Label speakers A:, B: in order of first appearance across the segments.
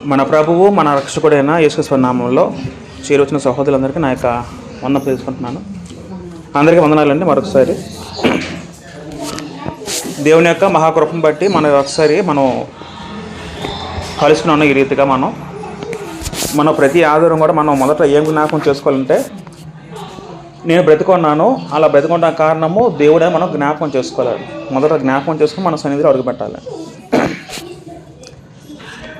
A: మన ప్రభువు మన రక్షకుడైన యేసుక్రీస్తు నామంలో చేరొచ్చిన సహోదరులందరికీ నా యొక్క వందనం తెలుసుకుంటున్నాను. అందరికీ వందనాలండి. మరొకసారి దేవుని యొక్క మహాకృపను బట్టి ఒకసారి మనం కలుసుకున్నాను. ఈ రీతిగా మనం ప్రతి ఆధారం కూడా మనం మొదట ఏం జ్ఞాపకం చేసుకోవాలంటే, నేను బ్రతికున్నాను, అలా బ్రతికున్న కారణము దేవుడే మనం జ్ఞాపకం చేసుకోవాలి. మొదట జ్ఞాపకం చేసుకుని మన సన్నిధిలో అడుగుపెట్టాలి.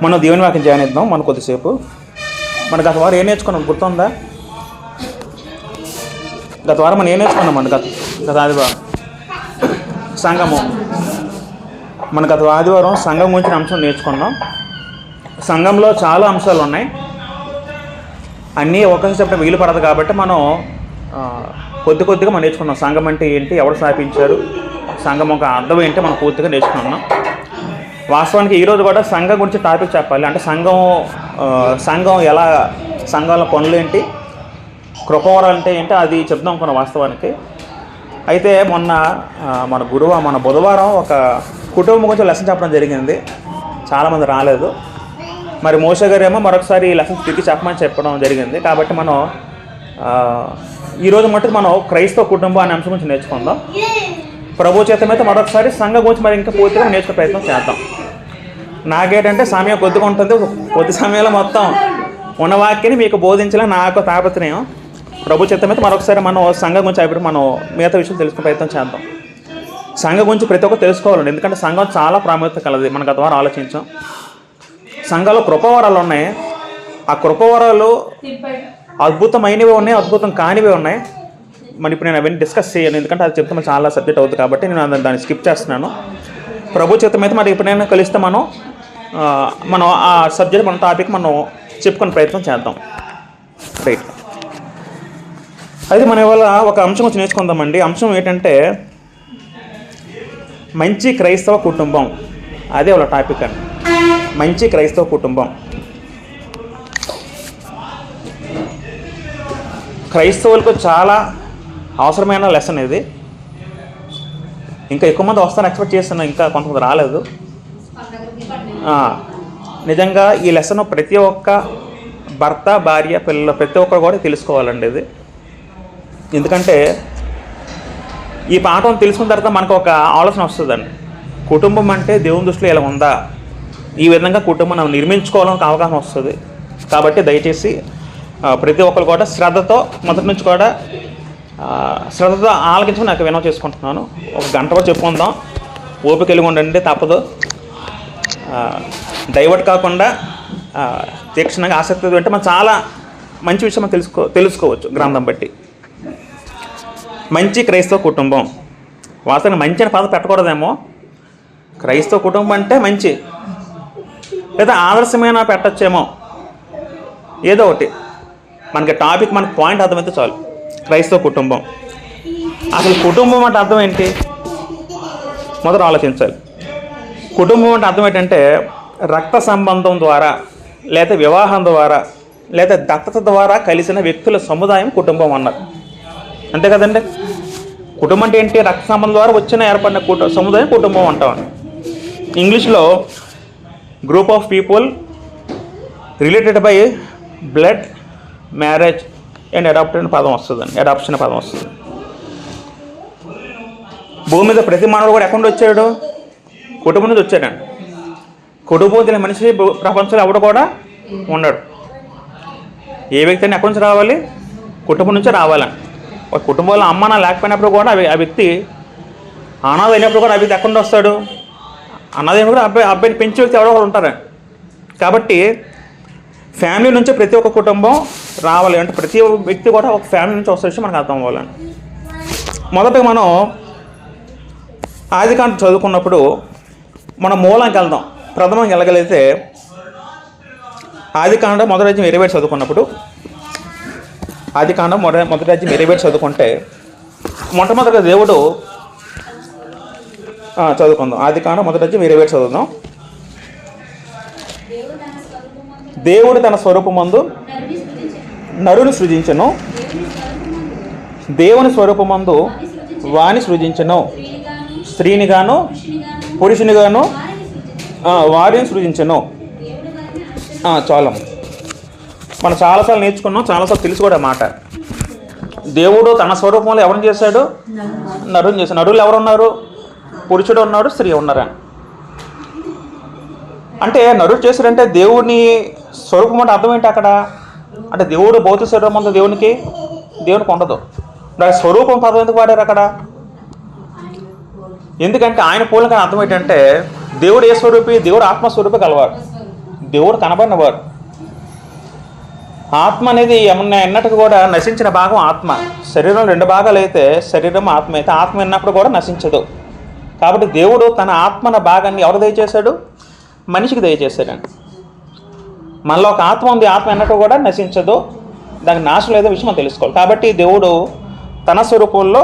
A: మనం దేవుని వాక్యం ధ్యానిద్దాం. మనం కొద్దిసేపు మన గత వారం ఏం నేర్చుకున్నాం గుర్తుందా? గత వారం మనం ఏం నేర్చుకున్నామండి? గత ఆదివారం సంఘము. మన గత ఆదివారం సంఘం గురించిన అంశం నేర్చుకున్నాం. సంఘంలో చాలా అంశాలు ఉన్నాయి, అన్నీ ఒకసారి చెప్పడం వీలు పడదు కాబట్టి మనం కొద్దిగా మనం నేర్చుకున్నాం. సంఘం అంటే ఏంటి, ఎవరు స్థాపించారు, సంఘం ఒక అర్థం ఏంటి మనం పూర్తిగా నేర్చుకున్నాం. వాస్తవానికి ఈరోజు కూడా సంఘం గురించి టాపిక్ చెప్పాలి. అంటే సంఘం ఎలా, సంఘంలో పనులు ఏంటి, కృపవరాలు అంటే ఏంటి, అది చెప్దాం అనుకున్నాం వాస్తవానికి. అయితే మన బుధవారం ఒక కుటుంబం గురించి లెసన్ చెప్పడం జరిగింది. చాలామంది రాలేదు. మరి మోషే గారు ఏమో మరొకసారి ఈ లెసన్ తిరిగి చెప్పడం జరిగింది. కాబట్టి మనం ఈరోజు మటుకు మనం క్రైస్తవ కుటుంబం అనే అంశం గురించి నేర్చుకుందాం. ప్రభు చేతమైతే మరొకసారి సంఘం గురించి మరి ఇంకా పూర్తిగా నేర్చుకునే ప్రయత్నం చేద్దాం. నాకేంటంటే సమయం కొద్దిగా ఉంటుంది, కొద్ది సమయంలో మొత్తం ఉన్న వాక్యాన్ని మీకు బోధించాలని నాకు తాపత్రయం. ప్రభు చేతమైతే మరొకసారి మనం సంఘం గురించి అయిపోయి మనం మిగతా విషయం తెలుసుకునే ప్రయత్నం చేద్దాం. సంఘం గురించి ప్రతి ఒక్కరు తెలుసుకోవాలండి, ఎందుకంటే సంఘం చాలా ప్రాముఖ్యత కలది. మన గత వారం ఆలోచించాం. సంఘంలో కృపవరాలు ఉన్నాయి. ఆ కృపవరాలు అద్భుతమైనవి ఉన్నాయి, అద్భుతం కానివి ఉన్నాయి. మరి ఇప్పుడు నేను అవన్నీ డిస్కస్ చేయను, ఎందుకంటే అది చెప్తే చాలా సబ్జెక్ట్ అవుతుంది కాబట్టి నేను దాన్ని స్కిప్ చేస్తున్నాను. ప్రభు చిత్తం అయితే మరి ఎప్పుడైనా కలిస్తే మనం ఆ సబ్జెక్ట్, మన టాపిక్ మనం చెప్పుకునే ప్రయత్నం చేద్దాం. రైట్. అయితే మనం ఇవాళ ఒక అంశం వచ్చి నేర్చుకుందామండి. అంశం ఏంటంటే మంచి క్రైస్తవ కుటుంబం. అదే వాళ్ళ టాపిక్ అండి, మంచి క్రైస్తవ కుటుంబం. క్రైస్తవులకు చాలా అవసరమైన లెసన్ ఇది. ఇంకా ఎక్కువ మంది వస్తారని ఎక్స్పెక్ట్ చేస్తున్నా, ఇంకా కొంతమంది రాలేదు. నిజంగా ఈ లెసన్ ప్రతి ఒక్క భర్త, భార్య, పిల్లలు ప్రతి ఒక్కరు కూడా తెలుసుకోవాలండి ఇది. ఎందుకంటే ఈ పాఠం తెలుసుకున్న తర్వాత మనకు ఒక ఆలోచన వస్తుందండి. కుటుంబం అంటే దేవుని దృష్టిలో ఎలా ఉందా, ఈ విధంగా కుటుంబం మనం నిర్మించుకోవాలని అవగాహన వస్తుంది. కాబట్టి దయచేసి ప్రతి ఒక్కరు కూడా శ్రద్ధతో మొదటి నుంచి కూడా శ్రద్ధతో ఆలకించుకుని నాకు వినవ చేసుకుంటున్నాను. ఒక గంట కూడా చెప్పుకుందాం. ఓపిక కలిగి ఉండండి, తప్పదు. డైవర్ట్ కాకుండా తీక్షణంగా ఆసక్తి అంటే మనం చాలా మంచి విషయం మనం తెలుసుకోవచ్చు గ్రంథం బట్టి. మంచి క్రైస్తవ కుటుంబం. వాస్తవంగా మంచి అని పదం పెట్టకూడదేమో. క్రైస్తవ కుటుంబం అంటే మంచి, లేదా ఆదర్శమైన పెట్టచ్చేమో, ఏదో ఒకటి. మనకి టాపిక్, మనకి పాయింట్ అర్థమైతే చాలు. క్రైస్తవ కుటుంబం. అసలు కుటుంబం అంటే అర్థం ఏంటి మొదట ఆలోచించాలి. కుటుంబం అంటే అర్థం ఏంటంటే రక్త సంబంధం ద్వారా, లేదా వివాహం ద్వారా, లేదా దత్తత ద్వారా కలిసిన వ్యక్తుల సముదాయం కుటుంబం అన్నారు. అంతే కదండి. కుటుంబం అంటే ఏంటి? రక్త సంబంధం ద్వారా ఏర్పడిన సముదాయం కుటుంబం అంటాం. ఇంగ్లీష్లో group of people related by blood, marriage and adoption పదం వస్తుంది. భూమి మీద ప్రతి మానవుడు కూడా ఎక్కడి నుండి వచ్చాడు? కుటుంబం నుంచి వచ్చాడండి. కుటుంబం తెలియని మనిషి ప్రపంచంలో ఎవడు కూడా ఉండడు. ఏ వ్యక్తి అయినా ఎక్కడి నుంచి రావాలి? కుటుంబం నుంచి రావాలని. ఒక కుటుంబంలో అమ్మ నా లేకపోయినప్పుడు కూడా ఆ వ్యక్తి అనాథ అయినప్పుడు కూడా ఆ వ్యక్తి ఎక్కడి నుండి వస్తాడు? అనాథ అయినప్పుడు కూడా అబ్బాయిని పెంచే వ్యక్తి ఎవరో ఒకరు ఉంటారు. కాబట్టి ఫ్యామిలీ నుంచి ప్రతి ఒక్క కుటుంబం రావాలి అంటే ప్రతి ఒక్క వ్యక్తి కూడా ఒక ఫ్యామిలీ నుంచి వస్తే విషయం మనకు అర్థం అవ్వాలని. మొదటగా మనం ఆదికాండం చదువుకున్నప్పుడు మనం మూలంకి వెళ్దాం. ప్రథమంగా వెళ్ళగలిగితే ఆదికాండం మొదటి అధ్యాయం 27 చదువుకున్నప్పుడు, ఆదికాండం మొదటి అధ్యాయం 27 చదువుకుంటే మొట్టమొదటిగా దేవుడు చదువుకుందాం. ఆదికాండం మొదటి అధ్యాయం 27 చదువుదాం. దేవుడు తన స్వరూపమందు నరుని సృజించెను, దేవుని స్వరూపమందు వాని సృజించెను, స్త్రీనిగాను పురుషునిగాను వారిని సృజించెను. చాలమ్మ. మనం చాలాసార్లు నేర్చుకున్నాం, చాలాసార్లు తెలుసు కూడా మాట. దేవుడు తన స్వరూపంలో ఎవరిని చేశాడు? నరుని చేశాడు. నరులు ఎవరున్నారు? పురుషుడు ఉన్నాడు, స్త్రీ ఉన్నారని. అంటే నరుడు చేశాడంటే దేవుని స్వరూపం అంటే అర్థం ఏంటి అక్కడ? అంటే దేవుడు భౌతిక స్వరూపం ఉందో దేవునికి ఉండదు. స్వరూపం పదం ఎందుకు వాడారు అక్కడ? ఎందుకంటే ఆయన పోలిక అర్థం ఏంటంటే దేవుడు ఏ స్వరూపి? దేవుడు ఆత్మస్వరూపి కలవాడు, దేవుడు కనబడినవాడు. ఆత్మ అనేది ఎన్నటికి కూడా నశించిన భాగం ఆత్మ. శరీరం 2 భాగాలు అయితే శరీరం ఆత్మ అయితే ఆత్మ ఎన్నప్పుడు కూడా నశించదు. కాబట్టి దేవుడు తన ఆత్మన భాగాన్ని ఎవరు దయచేశాడు? మనిషికి దయచేశాడండి. మనలో ఒక ఆత్మ ఉంది, ఆత్మ ఎన్నట్టు కూడా నశించదు, దానికి నాశనం లేదో విషయం మనం తెలుసుకోవాలి. కాబట్టి దేవుడు తన స్వరూపంలో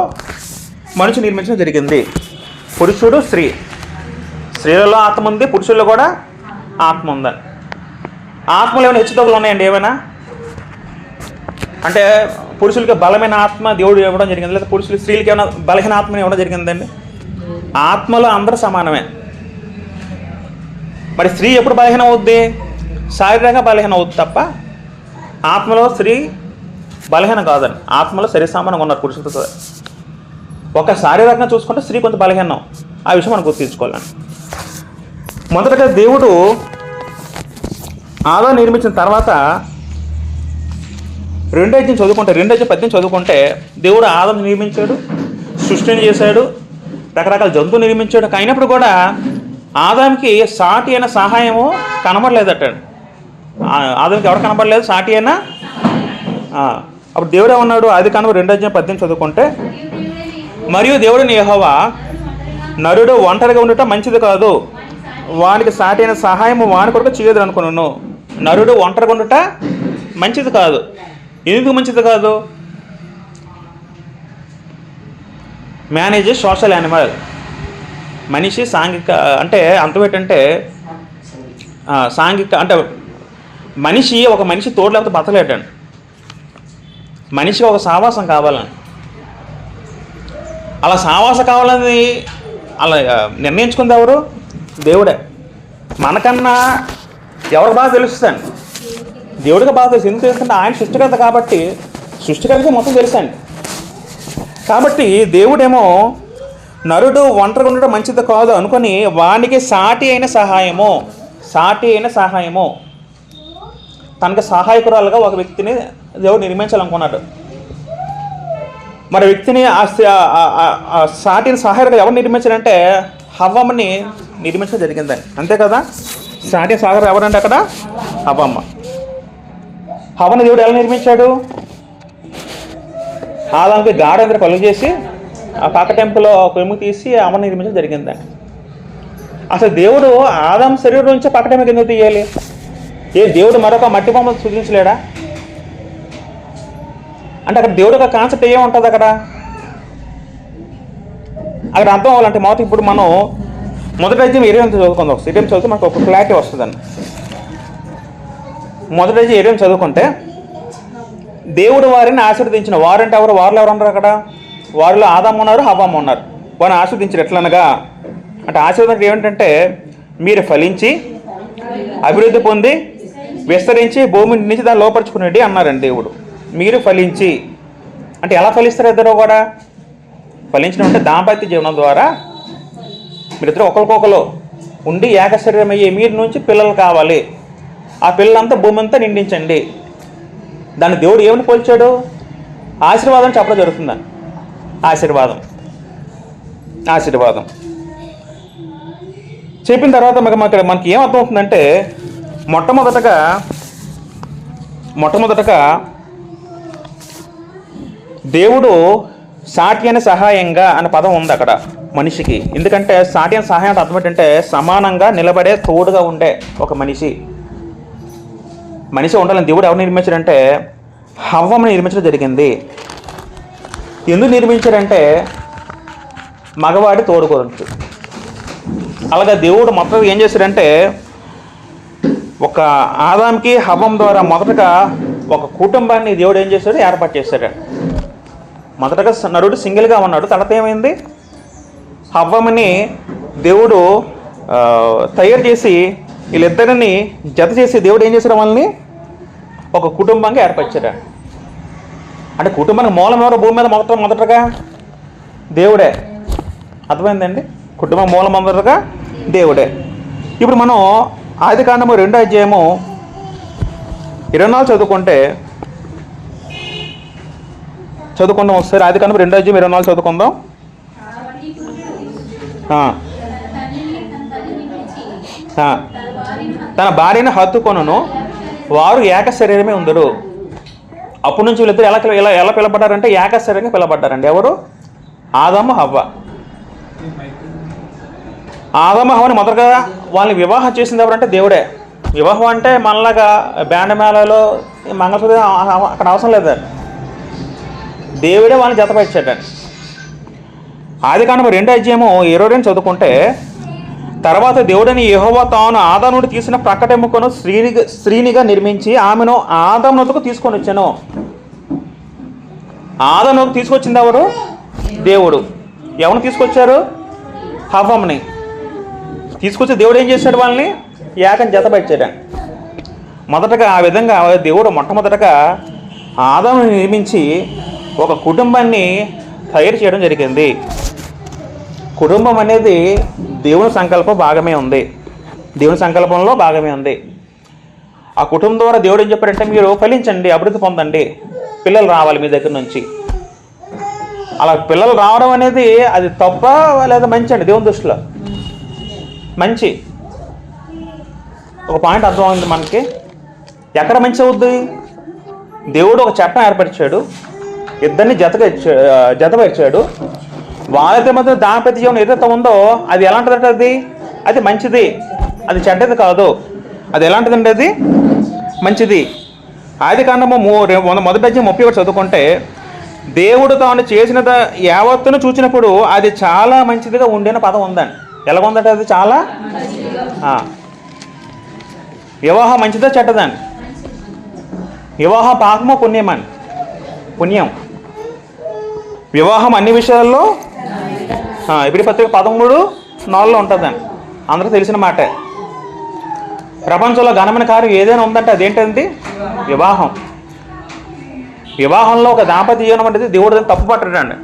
A: మనిషి నిర్మించడం జరిగింది. పురుషుడు, స్త్రీలలో ఆత్మ ఉంది, పురుషుల్లో కూడా ఆత్మ ఉందని. ఆత్మలో ఏమైనా హెచ్చుతగ్గులు ఉన్నాయండి? ఏమైనా అంటే పురుషులకి బలమైన ఆత్మ దేవుడు ఇవ్వడం జరిగింది, లేదా స్త్రీలకి ఏమైనా బలహీన ఆత్మని ఇవ్వడం జరిగిందండి? ఆత్మలో అందరూ సమానమే. మరి స్త్రీ ఎప్పుడు బలహీన అవుద్ది? శారీరకంగా బలహీన అవుద్ది తప్ప ఆత్మలో స్త్రీ బలహీన కాదండి. ఆత్మలో శరీర సమానంగా ఉన్నారు పురుషులతో. ఒక శారీరకంగా చూసుకుంటే స్త్రీ కొంచెం బలహీనం, ఆ విషయం మనం గుర్తించుకోవాలండి. మొదటగా దేవుడు ఆదాము నిర్మించిన తర్వాత 2:18 చదువుకుంటే దేవుడు ఆదాము నిర్మించాడు, సృష్టిని చేశాడు, రకరకాల జంతువులు నిర్మించాడు. అయినప్పుడు కూడా ఆదాముకి సాటి అయిన సహాయము కనబడలేదట. ఆదాముకి ఎవరు కనబడలేదు? సాటి అయినా. అప్పుడు దేవుడు ఏమన్నాడు? ఆదికాండం 2:18 చదువుకుంటే, మరియు దేవుడిని యెహోవా, నరుడు ఒంటరిగా ఉండటం మంచిది కాదు, వానికి సాటి అయిన సహాయము వాని కొరకు చేయదు అనుకున్నాను. నరుడు ఒంటరిగా ఉండట మంచిది కాదు. ఎందుకు మంచిది కాదు? Man is a social animal. మనిషి సాంఘిక అంటే అర్థం ఏంటంటే సాంఘిక అంటే ఒక మనిషి తోడు లేకపోతే బతకలేడండి. మనిషికి ఒక సావాసం కావాలని, అలా సావాసం కావాలని అలా నిర్ణయించుకుంది ఎవరు? దేవుడే. మనకన్నా ఎవరికి బాగా తెలుస్తుంది? దేవుడికి బాగా తెలుసు. ఎందుకు తెలుస్తుంటే ఆయన సృష్టికర్త కాబట్టి, సృష్టికర్తకి మొత్తం తెలుసండి. కాబట్టి దేవుడేమో నరుడు ఒంటరిగా ఉండడం మంచిది కాదు అనుకొని వానికి సాటి అయిన సహాయము తనకు సహాయకురాలుగా ఒక వ్యక్తిని దేవుడు నిర్మించాలనుకున్నాడు. మరి వ్యక్తిని సాటిని సహాయకులుగా ఎవరు నిర్మించారంటే హవ్వమ్మని నిర్మించడం జరిగిందని. అంతే కదా? సాటి సహాయకుడు ఎవరంటే అక్కడ హవ్వమ్మ. హవ్వని దేవుడు ఎలా నిర్మించాడు? ఆదాముకి గాఢంగా కలుగు చేసి ఆ కాకటెంపులో కొమ్ము తీసి అమ్మని నిర్మించడం జరిగిందండి. అసలు దేవుడు ఆదాము శరీరం నుంచి కాకటెంపుకి ఎందుకు తీయాలి? దేవుడు మరొక మట్టి బొమ్మను సృజించలేడా? అంటే అక్కడ దేవుడు ఒక కాన్సెప్ట్ ఏముంటుంది అక్కడ అర్థం అవ్వాలంటే మొదటి ఇప్పుడు మనం మొదటి అధ్యాయం 20 చదువుకుందాం. ఒకసారి 20 చదివితే మనకు ఒక క్లారిటీ వస్తుందండి. మొదటి అధ్యాయం 20 చదువుకుంటే దేవుడు వారిని ఆశీర్వదించిన వారంటే ఎవరు? వారిలో ఎవరు ఉన్నారు అక్కడ? వారిలో ఆదాము ఉన్నారు, హవ్వమ్మ ఉన్నారు. వారిని ఆశీర్వదించారు. ఎట్లనగా అంటే ఆశీర్వాదం ఏమిటంటే మీరు ఫలించి అభివృద్ధి పొంది విస్తరించి భూమి నుంచి దాన్ని లోపరుచుకునేది అన్నారండి దేవుడు. మీరు ఫలించి అంటే ఎలా ఫలిస్తారు? ఇద్దరు కూడా ఫలించడం అంటే దాంపత్య జీవనం ద్వారా మీరిద్దరు ఒకరికొకరు ఉండి ఏకశరీరం అయ్యి మీరు నుంచి పిల్లలు కావాలి. ఆ పిల్లలంతా భూమి అంతా నిండించండి. దాన్ని దేవుడు ఏమని పోల్చాడు? ఆశీర్వాదం చెప్పడం జరుగుతుందని. ఆశీర్వాదం చెప్పిన తర్వాత మనకి ఏం అర్థమవుతుందంటే మొట్టమొదటగా దేవుడు సాటి అయిన సహాయంగా అనే పదం ఉంది అక్కడ మనిషికి. ఎందుకంటే సాటి అయిన సహాయం అంటే అర్థం ఏంటంటే సమానంగా నిలబడే, తోడుగా ఉండే ఒక మనిషి ఉండాలని దేవుడు ఎవరు నిర్మించాడంటే హవ్వని నిర్మించడం జరిగింది. ఎందుకు నిర్మించాడంటే మగవాడి తోడు గురించి. అలాగే దేవుడు మొత్తం ఏం చేశాడంటే ఒక ఆదాంకి హవ్వం ద్వారా మొదటగా ఒక కుటుంబాన్ని దేవుడు ఏం చేశాడు? ఏర్పాటు చేశాడు. మొదటగా నరుడు సింగిల్గా ఉన్నాడు. తర్వాత ఏమైంది? హవ్వమని దేవుడు తయారు చేసి వీళ్ళిద్దరిని జత చేసి దేవుడు ఏం చేశాడు? వాళ్ళని ఒక కుటుంబంగా ఏర్పరిచాడు. అంటే కుటుంబానికి మూలం ఎవరు? భూమి మీద మొదటగా దేవుడే. అర్థమైందండి? కుటుంబం మూలం మొదటగా దేవుడే. ఇప్పుడు మనం ఆదికాండము 2వ అధ్యాయము 24 చదువుకుందాం ఒకసారి. ఆదికాండము 2వ అధ్యాయం 24 చదువుకుందాం. తన భార్యను హత్తుకొనును, వారు ఏక శరీరమే ఉందరు. అప్పటి నుంచి వీళ్ళిద్దరు ఎలా పిలబడ్డారంటే ఏక శరీరంగా పిలబడ్డారండి. ఎవరు? ఆదాము హవ్వ. ఆదాము హవ్వని మొదటగా వాళ్ళని వివాహం చేసింది ఎవరంటే దేవుడే. వివాహం అంటే మనలాగా బ్యాండ్ మేళలో మంగళసూత్రం అక్కడ అవసరం లేదు. దేవుడే వాళ్ళని జతపరిచాడండి. ఆదికాండము 2వ అధ్యాయము 22 చదువుకుంటే, తర్వాత దేవుడని యెహోవా తాను ఆదామును తీసిన ప్రక్కటెముకను స్త్రీనిగా నిర్మించి ఆమెను ఆదామునకు తీసుకొని వచ్చాను. ఆదామునకు తీసుకొచ్చింది ఎవరు? దేవుడు. ఎవరిని తీసుకొచ్చారు? హవ్వని తీసుకొచ్చి దేవుడు ఏం చేశాడు? వాళ్ళని ఏకం జతపరిచాడు. మొదటగా ఆ విధంగా దేవుడు మొట్టమొదటగా ఆదామును నిర్మించి ఒక కుటుంబాన్ని తయారు చేయడం జరిగింది. కుటుంబం అనేది దేవుని సంకల్పం భాగమే ఉంది. దేవుని సంకల్పంలో భాగమే ఉంది. ఆ కుటుంబం ద్వారా దేవుడు ఏం చెప్పారంటే, మీరు ఫలించండి, అభివృద్ధి పొందండి, పిల్లలు రావాలి మీ దగ్గర నుంచి. అలా పిల్లలు రావడం అనేది అది తప్ప లేదా మంచి అండి? దేవుని దృష్టిలో మంచి. ఒక పాయింట్ అర్థమైంది మనకి. ఎక్కడ మంచి అవుద్ది? దేవుడు ఒక చట్టం ఏర్పరిచాడు, ఇద్దరిని జతపరిచాడు. వాళ్ళైతే మాత్రం దాంపత్య జీవనం ఏదైతే ఉందో అది ఎలాంటిదంటే అది మంచిది, అది చెడ్డది కాదు. అది ఎలాంటిదండి? అది మంచిది. ఆదికాండము 1:31 చదువుకుంటే, దేవుడు తాను చేసిన యావత్తును చూసినప్పుడు అది చాలా మంచిదిగా ఉండిన పదం ఉందండి. ఎలాగుందంటే అది చాలా వివాహం మంచిదా చెడ్డదండి? వివాహ పాపము పుణ్యమండి. పుణ్యం. వివాహం అన్ని విషయాల్లో ఎబ్రీ పత్రిక 13:4 ఉంటుందండి. అందరూ తెలిసిన మాటే. ప్రపంచంలో ఘనమైన కార్యం ఏదైనా ఉందంటే అదేంటండి? వివాహం. వివాహంలో ఒక దాంపత్య జీవనం అనేది దేవుడు తప్పు పట్టడండి.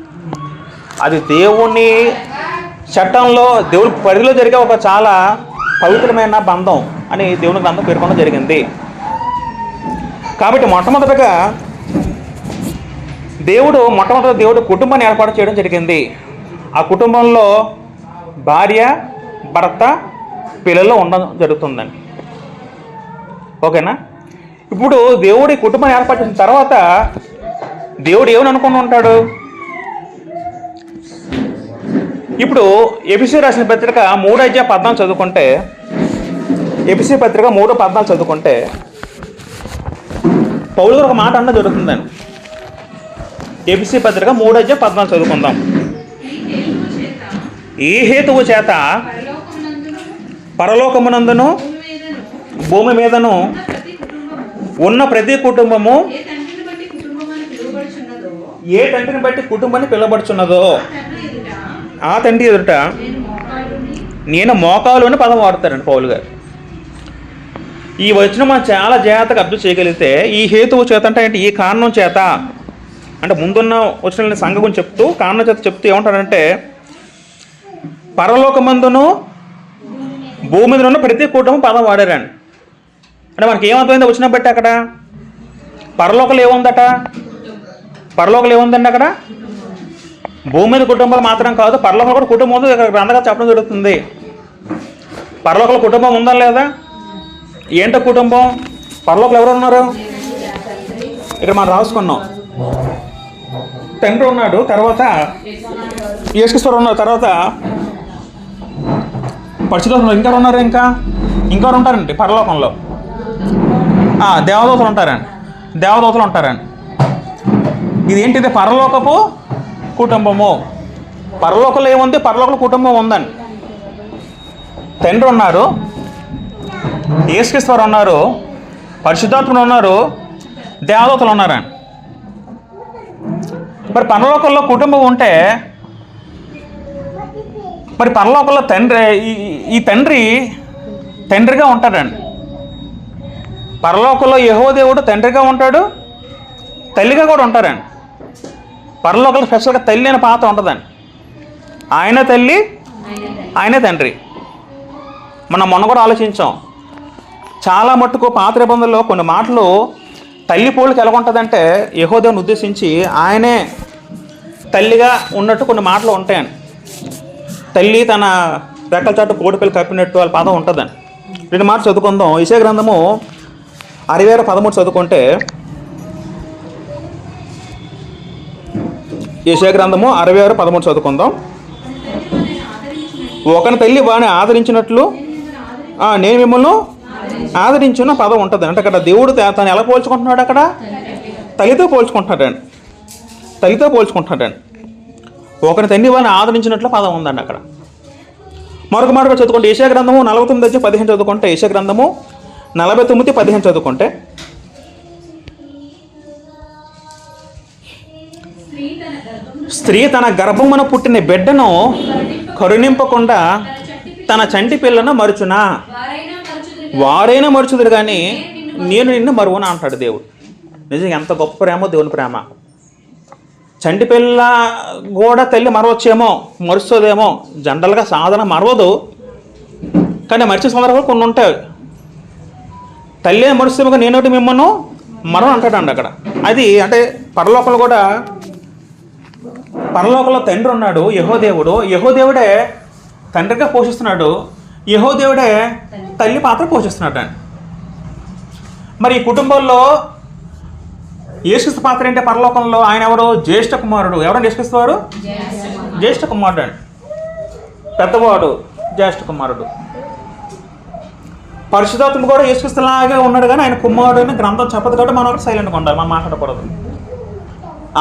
A: అది దేవుని చట్టంలో దేవుడి పరిధిలో జరిగే ఒక చాలా పవిత్రమైన బంధం అని దేవుని గ్రంథం పేర్కొనడం జరిగింది. కాబట్టి మొట్టమొదటిగా దేవుడు కుటుంబాన్ని ఏర్పాటు చేయడం జరిగింది. ఆ కుటుంబంలో భార్య, భర్త, పిల్లలు ఉండడం జరుగుతుందండి. ఓకేనా? ఇప్పుడు దేవుడి కుటుంబాన్ని ఏర్పాటు చేసిన తర్వాత దేవుడు ఏమని అనుకుని ఉంటాడు? ఇప్పుడు ఎఫెసీ రాసిన పత్రిక 3:14 చదువుకుంటే, ఎఫెసీ పత్రిక 3:14 చదువుకుంటే పౌలు గారు ఒక మాట అన్న జరుగుతుందండి. ఎఫెసీ పత్రిక 3:14 చదువుకుందాం. ఈ హేతువు చేత పరలోకమునందును భూమి మీదను ఉన్న ప్రతి కుటుంబము ఏ తండ్రిని బట్టి కుటుంబాన్ని పిలబడుచున్నదో ఆ తండ్రి ఎదుట నేను మోకాలు అని పదం వాడతారండి పౌలు గారు. ఈ వచనం మనం చాలా జాగ్రత్తగా అర్థం చేయగలిగితే, ఈ హేతువు చేత అంటే ఏంటి? ఈ కారణం చేత అంటే ముందున్న వచ్చిన సంఘం గురించి చెప్తూ కారణం చేత చెప్తూ ఏమంటారంటే, పరలోకమందును భూమి మీద ఉన్న ప్రతి కుటుంబం పదం వాడారండి. అంటే మనకి ఏమర్థమైందో వచ్చిన బట్టి అక్కడ పరలోకలు ఏముందట? పరలోకలు ఏముందండి అక్కడ? భూమి మీద కుటుంబాలు మాత్రం కాదు, పరలోకలు కూడా కుటుంబం ఉంది. ఇక్కడ గ్రంథంగా చెప్పడం జరుగుతుంది. పరలోకల కుటుంబం ఉందా లేదా? ఏంటో కుటుంబం? పరలోకలు ఎవరు ఉన్నారు? ఇక్కడ మనం రాసుకున్నాం. తండ్రి ఉన్నాడు, తర్వాత యేసుక్రీస్తు ఉన్నారు, తర్వాత పరిశుద్ధులు ఇంకా ఉంటారండి పరలోకంలో. దేవదూతలు ఉంటారండి. ఇది ఏంటిది? పరలోకపు కుటుంబము. పరలోకంలో ఏముంది? పరలోకల కుటుంబం ఉందండి. తండ్రి ఉన్నారు, యేసుక్రీస్తు ఉన్నారు, పరిశుద్ధాత్ములు ఉన్నారు, దేవదూతలు ఉన్నారండి. మరి పరలోకంలో కుటుంబం ఉంటే మరి పరలోకంలో తండ్రి తండ్రిగా ఉంటాడండి. పరలోకంలో యెహోవా దేవుడు తండ్రిగా ఉంటాడు, తల్లిగా కూడా ఉంటారండి. పరలోకంలో స్పెషల్గా తల్లి అనే పాత్ర ఉంటుందండి. ఆయన తల్లి, ఆయనే తండ్రి. మనం మొన్న కూడా ఆలోచించాం. చాలా మట్టుకు పాత నిబంధనలో కొన్ని మాటలు తల్లి పోలికి ఎలా ఉంటుందంటే యెహోవా దేవుని ఉద్దేశించి ఆయనే తల్లిగా ఉన్నట్టు కొన్ని మాటలు ఉంటాయండి. తల్లి తన రెక్కల చాటు కోడిపిల్ల కప్పినట్టు వాళ్ళ పదం ఉంటుందండి. 2 మాటలు చదువుకుందాం. యెషయా గ్రంథము 66:13 చదువుకుంటే, యెషయా గ్రంథము 66:13 చదువుకుందాం. ఒకని తల్లి వాడిని ఆదరించినట్లు నేను మిమ్మల్ని ఆదరించిన పదం ఉంటుంది. అంటే అక్కడ దేవుడు తను ఎలా పోల్చుకుంటున్నాడు? అక్కడ తల్లితో పోల్చుకుంటున్నాడండి. తల్లితో పోల్చుకుంటున్నాడండి. ఒకరి తల్లి వాడిని ఆదరించినట్లు పదం ఉందండి అక్కడ. మరొక మాట చదువుకుంటే యెషయా గ్రంథము 49:15 చదువుకుంటే, యెషయా గ్రంథము 49:15 చదువుకుంటే, స్త్రీ తన గర్భమున పుట్టిన బిడ్డను కరుణింపకుండా తన చంటి పిల్లను మరుచునా? వారైనా మరుచుదురు కానీ నేను నిన్ను మరువను అంటాడు దేవుడు. నిజంగా ఎంత గొప్ప ప్రేమో దేవుని ప్రేమ. చంటి పిల్ల కూడా తల్లి మరవచ్చేమో, మరుస్తుందేమో. జనరల్గా సాధారణ మరవదు, కానీ మరిచే సందర్భాలు కొన్ని ఉంటాయి. తల్లి మరుస్తేమో నేనోటి మిమ్మల్ని మరవ అంటాడండి అక్కడ. అది అంటే పరలోకంలో కూడా, పరలోకంలో తండ్రి ఉన్నాడు యెహోవా దేవుడు. యెహోవా దేవుడే తండ్రిగా పోషిస్తున్నాడు, యెహోవా దేవుడే తల్లి పాత్ర పోషిస్తున్నాడు అండి. మరి ఈ కుటుంబంలో యేసుక్రీస్తు పాత్ర ఏంటి? పరలోకంలో ఆయన ఎవరు? జ్యేష్ఠ కుమారుడు. ఎవరైనా యేసుక్రీస్తు వారు జ్యేష్ఠ కుమారుడు అండి. పెద్దవాడు జ్యేష్ఠ కుమారుడు. పరిశుద్ధాత్మ కూడా యేసుక్రీస్తులాగే ఉన్నాడు, కానీ ఆయన కుమారుడు అని గ్రంథం చెప్పదు కాబట్టి మనం ఒకటి సైలెంట్గా ఉండాలి, మనం మాట్లాడకూడదు.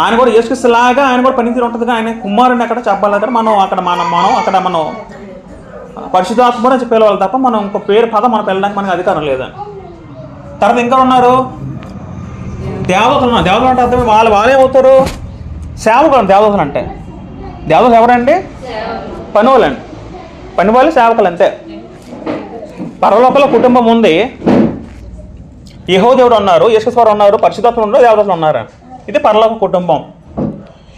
A: ఆయన కూడా యేసుక్రీస్తులాగా ఆయన కూడా పనితీరు ఉంటుంది, కానీ ఆయన కుమారుడిని అక్కడ చెప్పాలి కదా. మనం అక్కడ పరిశుద్ధాత్మ అని పిలవాలి తప్ప మనం ఇంకో పేరు పదం మనం వెళ్ళడానికి మనకి అధికారం లేదని. తర్వాత ఇంకా ఉన్నారు దేవతలు. ఉన్నారు. దేవతలు అంటే అర్థం వాళ్ళే అవుతారు సేవకులు. దేవతలు అంటే దేవతలు ఎవరండి? పనివాళ్ళండి. పనివాళ్ళు సేవకులు అంతే. పరలోకంలో కుటుంబం ఉంది, యెహోవా దేవుడు ఉన్నారు, యేసుక్రీస్తు ఉన్నారు, పరిశుద్ధాత్మ ఉన్నారు, దేవతలు ఉన్నారు. ఇది పరలోక కుటుంబం.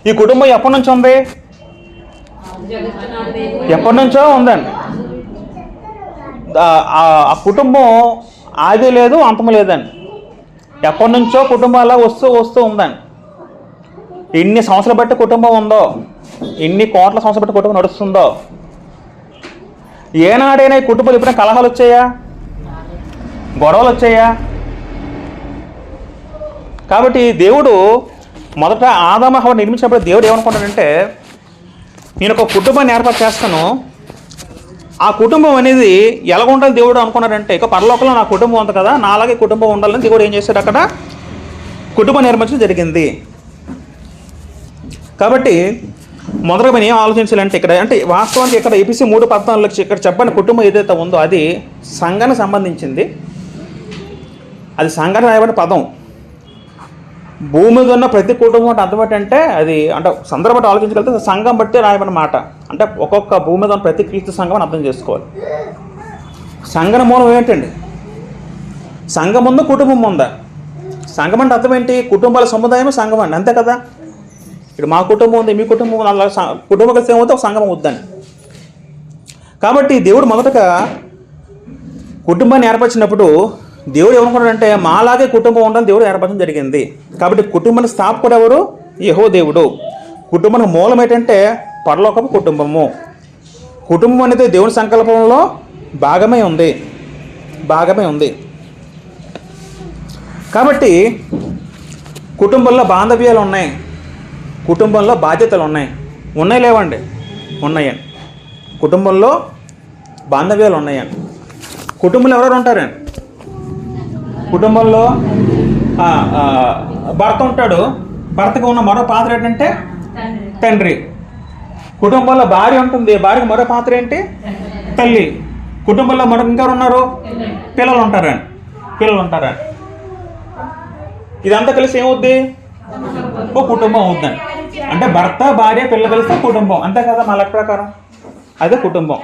A: ఈ కుటుంబం ఎప్పటి నుంచి ఉంది? ఎప్పటి నుంచో ఉందండి. ఆ కుటుంబం ఆది లేదు, అంతము లేదండి. ఎప్పటి నుంచో కుటుంబం అలా వస్తూ ఉందండి. ఎన్ని సంవత్సరాలు బట్టి కుటుంబం ఉందో, ఎన్ని కోట్ల సంవత్సరాలు బట్టి కుటుంబం నడుస్తుందో. ఏనాడైనా ఈ కుటుంబాలు ఎప్పుడైనా కలహాలు వచ్చాయా? గొడవలు వచ్చాయా? కాబట్టి దేవుడు మొదట ఆదాము హవ్వ నిర్మించినప్పుడు దేవుడు ఏమనుకుంటాడంటే, నేను ఒక కుటుంబాన్ని ఏర్పాటు చేస్తాను, ఆ కుటుంబం అనేది ఎలా ఉండాలి దేవుడు అనుకున్నాడంటే, ఇక పరలోకంలో నా కుటుంబం ఉంది కదా, నాలాగే కుటుంబం ఉండాలని దేవుడు ఏం చేశాడు? అక్కడ కుటుంబం నిర్మించడం జరిగింది. కాబట్టి మొదటగా మనం ఏం ఆలోచించాలంటే, ఇక్కడ అంటే వాస్తవానికి ఇక్కడ EPC 3:14 ఇక్కడ చెప్పని కుటుంబం ఏదైతే ఉందో అది సంఘానికి సంబంధించింది. అది సంఘానికి రాయబడిన పదం. భూమి మీద ఉన్న ప్రతి కుటుంబం అంటే అర్థం ఏంటంటే, అది అంటే సందర్భం బట్టి ఆలోచించగలిగితే సంఘం బట్టి రాయబడిన మాట. అంటే ఒక్కొక్క భూమి మీద ఉన్న ప్రతి క్రీస్తు సంఘం అని అర్థం చేసుకోవాలి. సంఘం మూలం ఏంటండి? సంఘం ఉందా, కుటుంబం ఉందా? సంఘం అంటే అర్థం ఏంటి? కుటుంబాల సముదాయమే సంఘం అండి, అంతే కదా. ఇప్పుడు మా కుటుంబం ఉంది, మీ కుటుంబం ఉంది, అలా కుటుంబం కలిసి ఏమవుతే ఒక సంఘం అవుద్దని. కాబట్టి దేవుడు మొదటగా కుటుంబాన్ని ఏర్పరిచినప్పుడు దేవుడు ఏమనుకున్నాడంటే, మాలాగే కుటుంబం ఉండాలని దేవుడు ఏర్పరచడం జరిగింది. కాబట్టి కుటుంబాన్ని స్థాపకుడు ఎవరు? యెహోవా దేవుడు. కుటుంబానికి మూలం ఏంటంటే పరలోకపు కుటుంబము. కుటుంబం అనేది దేవుని సంకల్పంలో భాగమే ఉంది. కాబట్టి కుటుంబంలో బాంధవ్యాలు ఉన్నాయి, కుటుంబంలో బాధ్యతలు ఉన్నాయి లేవండి? ఉన్నాయండి. కుటుంబంలో బాంధవ్యాలు ఉన్నాయండి. కుటుంబంలో ఎవరెవరు ఉంటారండి? కుటుంబంలో భర్త ఉంటాడు, భర్తకు ఉన్న మరో పాత్ర ఏంటంటే తండ్రి. కుటుంబంలో భార్య ఉంటుంది, భార్యకు మరో పాత్ర ఏంటి? తల్లి. కుటుంబంలో మరొక ఇంకెవరు ఉన్నారు? పిల్లలు ఉంటారండి. ఇదంతా కలిసి ఏమవుద్ది? ఓ కుటుంబం అవుద్దండి. అంటే భర్త, భార్య, పిల్లలు కలిస్తే కుటుంబం, అంతే కదా మా లెక్క ప్రకారం. అదే కుటుంబం.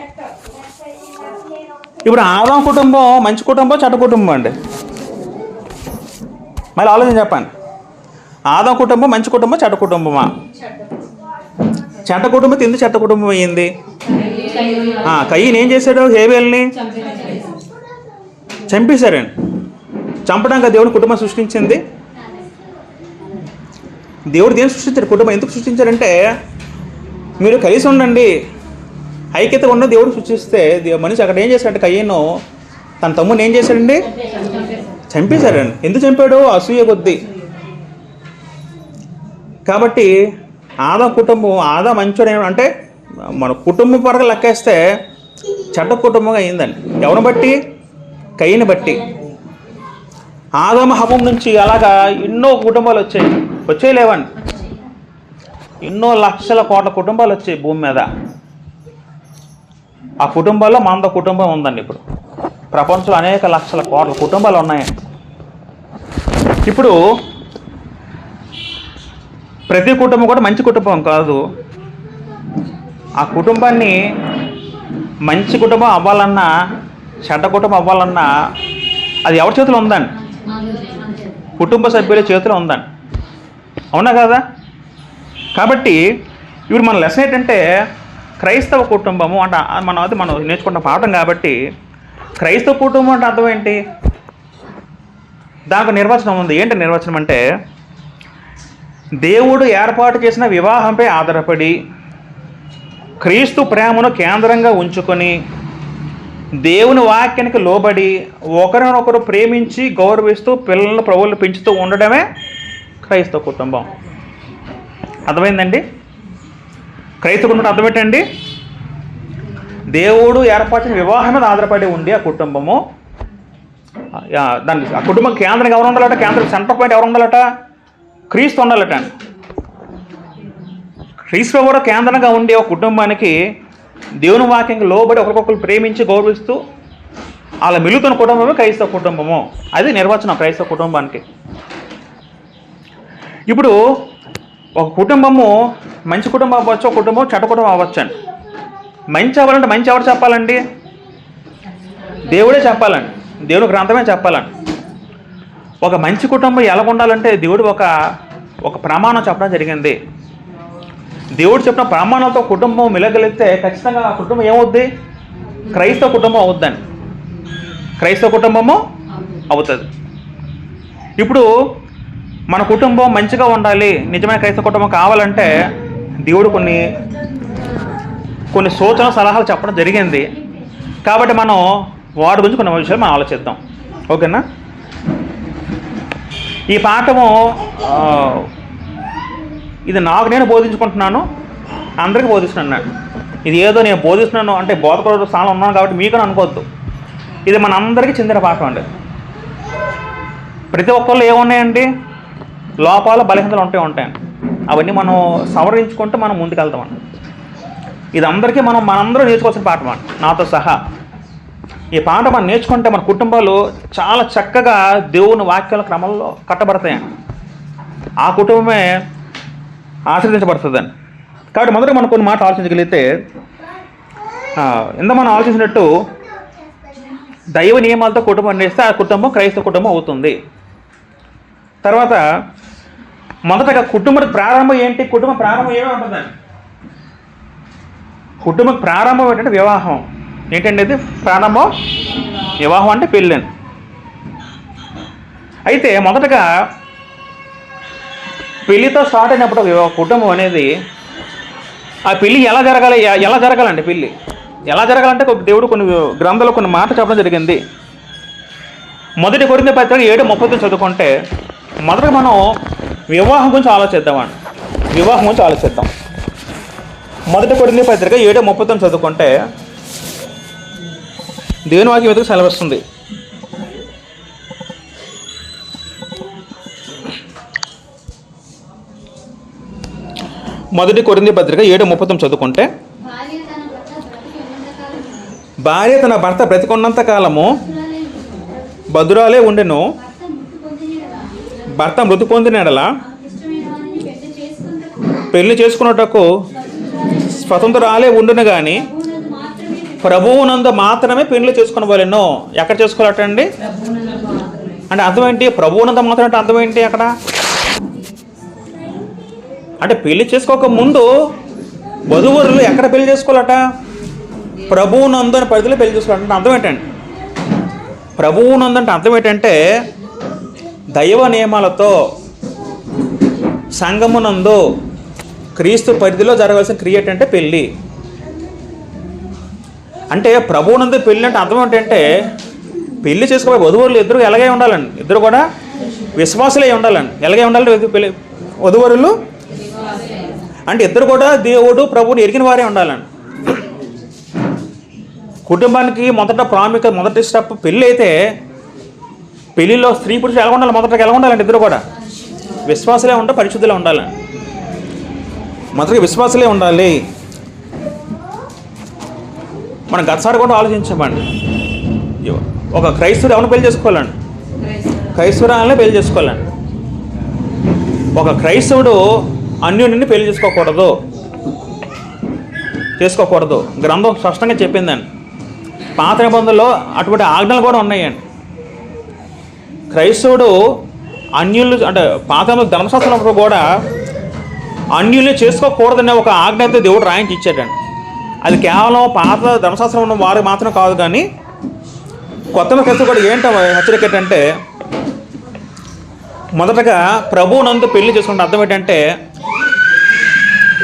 A: ఇప్పుడు ఆదాం కుటుంబం మంచి కుటుంబం చెడ్డ కుటుంబం అండి? మళ్ళీ ఆలోచన చెప్పండి. ఆదాం కుటుంబం మంచి కుటుంబం చెడ్డ కుటుంబమా? చెడ్డ కుటుంబం ఎందుకు చెడ్డ కుటుంబం అయ్యింది? కయ్యను ఏం చేశాడు? హేబేల్ని చంపేశారండి. చంపడానికి దేవుడు కుటుంబం సృష్టించింది. దేవుడు దేని సృష్టించాడు? కుటుంబం ఎందుకు సృష్టించారంటే మీరు కలిసి ఉండండి, ఐక్యత ఉన్న దేవుడు సృష్టిస్తే మనిషి అక్కడ ఏం చేశాడంటే కయ్యను తన తమ్ముని ఏం చేశాడండి? చంపేశాడండి. ఎందుకు చంపాడు? అసూయ కొద్దీ. కాబట్టి ఆదాం కుటుంబం, ఆదాం మంచోడు అంటే మన కుటుంబం పరంగా లెక్కేస్తే చెడ్డ కుటుంబంగా అయిందండి. ఎవరిని బట్టి? కయ్యని బట్టి. ఆదాము హవం నుంచి అలాగా ఎన్నో కుటుంబాలు వచ్చాయి లేవండి. ఎన్నో లక్షల కోట్ల కుటుంబాలు వచ్చాయి భూమి మీద. ఆ కుటుంబాల్లో మనద కుటుంబం ఉందండి. ఇప్పుడు ప్రపంచంలో అనేక లక్షల కోట్ల కుటుంబాలు ఉన్నాయి. ఇప్పుడు ప్రతి కుటుంబం కూడా మంచి కుటుంబం కాదు. ఆ కుటుంబాన్ని మంచి కుటుంబం అవ్వాలన్నా చెడ్డ కుటుంబం అవ్వాలన్నా అది ఎవరి చేతిలో ఉందండి? కుటుంబ సభ్యుల చేతిలో ఉందండి. అవునా కదా? కాబట్టి ఇప్పుడు మన లెసన్ ఏంటంటే క్రైస్తవ కుటుంబము అంటే మనం నేర్చుకున్న పాఠం కాబట్టి క్రైస్తవ కుటుంబం అంటే అర్థం ఏంటి? దానికి నిర్వచనం ఉంది. ఏంటి నిర్వచనం అంటే దేవుడు ఏర్పాటు చేసిన వివాహంపై ఆధారపడి క్రీస్తు ప్రేమను కేంద్రంగా ఉంచుకొని దేవుని వాక్యానికి లోబడి ఒకరినొకరు ప్రేమించి గౌరవిస్తూ పిల్లలను ప్రభువులు పెంచుతూ ఉండడమే క్రైస్తవ కుటుంబం. అర్థమైందండి? క్రైస్తవ కుటుంబం అర్థం ఏంటండి? దేవుడు ఏర్పరిచిన వివాహం మీద ఆధారపడి ఉండి ఆ కుటుంబము దానికి ఆ కుటుంబం కేంద్రంగా ఎవరు ఉండాలట? సెంటర్ పాయింట్ ఎవరు ఉండాలట? క్రీస్తు ఉండాలట. క్రీస్తు కూడా కేంద్రంగా ఉండే ఒక కుటుంబానికి దేవుని వాక్యంగా లోబడి ఒకరికొకరు ప్రేమించి గౌరవిస్తూ అలా మిలుతున్న కుటుంబమే క్రైస్తవ కుటుంబము. అది నిర్వచనం క్రైస్తవ కుటుంబానికి. ఇప్పుడు ఒక కుటుంబము మంచి కుటుంబం అవ్వచ్చు, ఒక కుటుంబం చెడ్డ కుటుంబం అవ్వచ్చు అండి. మంచి అవ్వాలంటే మంచి ఎవరు చెప్పాలండి? దేవుడే చెప్పాలండి. దేవుని గ్రంథమే చెప్పాలండి. ఒక మంచి కుటుంబం ఎలా ఉండాలంటే దేవుడు ఒక ప్రమాణం చెప్పడం జరిగింది. దేవుడు చెప్పిన ప్రమాణాలతో కుటుంబం మిలగలిగితే ఖచ్చితంగా ఆ కుటుంబం ఏమవుద్ది? క్రైస్తవ కుటుంబం అవుద్దండి. క్రైస్తవ కుటుంబము అవుతుంది. ఇప్పుడు మన కుటుంబం మంచిగా ఉండాలి, నిజమైన క్రైస్తవ కుటుంబం కావాలంటే దేవుడు కొన్ని సూచన సలహాలు చెప్పడం జరిగింది. కాబట్టి మనం వాటి గురించి కొన్ని విషయాలు మనం ఆలోచిద్దాం. ఓకేనా? ఈ పాఠము ఇది నాకు నేను బోధించుకుంటున్నాను, అందరికీ బోధిస్తున్నాను. ఇది ఏదో నేను బోధిస్తున్నాను అంటే బోధకుడు స్థానంలో ఉన్నాను కాబట్టి మీకని అనుకోవద్దు. ఇది మన అందరికీ చెందిన పాఠం అండి. ప్రతి ఒక్కళ్ళు ఏమున్నాయండి? లోపాలు బలహీనతలు ఉంటాయండి. అవన్నీ మనం సవరించుకుంటూ మనం ముందుకెళ్తామండి. ఇది అందరికీ మనందరూ నేర్చుకోవాల్సిన పాఠం అండి, నాతో సహా. ఈ పాఠం మనం నేర్చుకుంటే మన కుటుంబాలు చాలా చక్కగా దేవుని వాక్యాల క్రమంలో కట్టబడతాయండి. ఆ కుటుంబమే ఆశీర్వదించబడుతుందండి. కాబట్టి మొదట మనం కొన్ని మాటలు ఆలోచించగలిగితే ఇంత మనం ఆలోచించినట్టు దైవ నియమాలతో కుటుంబం నేస్తే ఆ కుటుంబం క్రైస్తవ కుటుంబం అవుతుంది. తర్వాత మొదటగా కుటుంబ ప్రారంభం ఏంటి? కుటుంబ ప్రారంభం ఏమీ ఉంటుందండి. కుటుంబ ప్రారంభం ఏంటంటే వివాహం. ఏంటండి అది? ప్రారంభం వివాహం అంటే పెళ్ళండి. అయితే మొదటగా పెళ్ళితో స్టార్ట్ అయినప్పుడు కుటుంబం అనేది ఆ పెళ్ళి ఎలా జరగాలండి? పెళ్ళి ఎలా జరగాలంటే దేవుడు కొన్ని గ్రంథాలు కొన్ని మాట చెప్పడం జరిగింది. మొదటి కొరింథీ పత్రిక 7:30 చదువుకుంటే మొదట మనం వివాహం గురించి ఆలోచిద్దామండి. వివాహం గురించి ఆలోచిద్దాం. మొదటి కొరింథీ పత్రిక 7:30 చదువుకుంటే దేవుని వాక్యం ఎందుకు సెలవిస్తుంది? మొదటి కొరింథీ పత్రిక 7:30 చదువుకుంటే భార్య తన భర్త బ్రతికున్నంత కాలము బదురాలే ఉండెను, భర్త మృతి పొందినడలా పెళ్లి చేసుకున్నటకు స్వతంత్రాలే ఉండును కానీ ప్రభువునందు మాత్రమే పెళ్లి చేసుకునవలెను. ఎక్కడ చేసుకోవాలటండి? అంటే అర్థం ఏంటి? ప్రభువునందు మాత్రం అంటే అర్థం ఏంటి అక్కడ? అంటే పెళ్లి చేసుకోక ముందు వధువరులు ఎక్కడ పెళ్లి చేసుకోవాలట? ప్రభువునందు అనే పరిధిలో పెళ్లి చేసుకోవాలంటే అర్థం ఏంటండి? ప్రభువునందు అంటే అర్థం ఏంటంటే దైవ నియమాలతో సంఘమునందు క్రీస్తు పరిధిలో జరగాల్సిన క్రియ ఏంటంటే పెళ్ళి. అంటే ప్రభువునందు పెళ్ళి అంటే అర్థం ఏంటంటే పెళ్లి చేసుకోబోయే వధువరులు ఇద్దరు ఎలాగే ఉండాలండి? ఇద్దరు కూడా విశ్వాసులే ఉండాలండి. ఎలాగే ఉండాలి పెళ్లి వధువరులు? అంటే ఇద్దరు కూడా దేవుడు ప్రభువుని ఎరిగిన వారే ఉండాలండి. కుటుంబానికి మొదటి స్టెప్ పెళ్ళి అయితే పెళ్ళిలో స్త్రీ పురుషులు ఎలా ఉండాలి? మొదటగా ఎలా ఉండాలండి? ఇద్దరు కూడా విశ్వాసులే ఉండాలి, పరిశుద్ధులే ఉండాలండి. మొదటిగా విశ్వాసులే ఉండాలి. మనం గతసారి కూడా ఆలోచించామండి. ఒక క్రైస్తవుడు ఎవరిని పెళ్లి చేసుకోవాలండి? క్రైస్తవురాలనే పెళ్లి చేసుకోవాలండి. ఒక క్రైస్తవుడు అన్యుని పెళ్లి చేసుకోకూడదు. గ్రంథం స్పష్టంగా చెప్పిందండి. పాత నిబంధనలో అటువంటి ఆజ్ఞలు కూడా ఉన్నాయండి. క్రైస్తవుడు అన్యులు అంటే పాత ధర్మశాస్త్రంలో కూడా అన్యుల్ని చేసుకోకూడదనే ఒక ఆజ్ఞ అయితే దేవుడు రాయించి ఇచ్చాడండి. అది కేవలం పాత ధర్మశాస్త్రం ఉన్న వారికి మాత్రం కాదు, కానీ కొత్త క్రైస్తవుడు కూడా ఏంటో హెచ్చరిక ఏంటంటే మొదటగా ప్రభువునందు పెళ్లి చేసుకుంటే అర్థం ఏంటంటే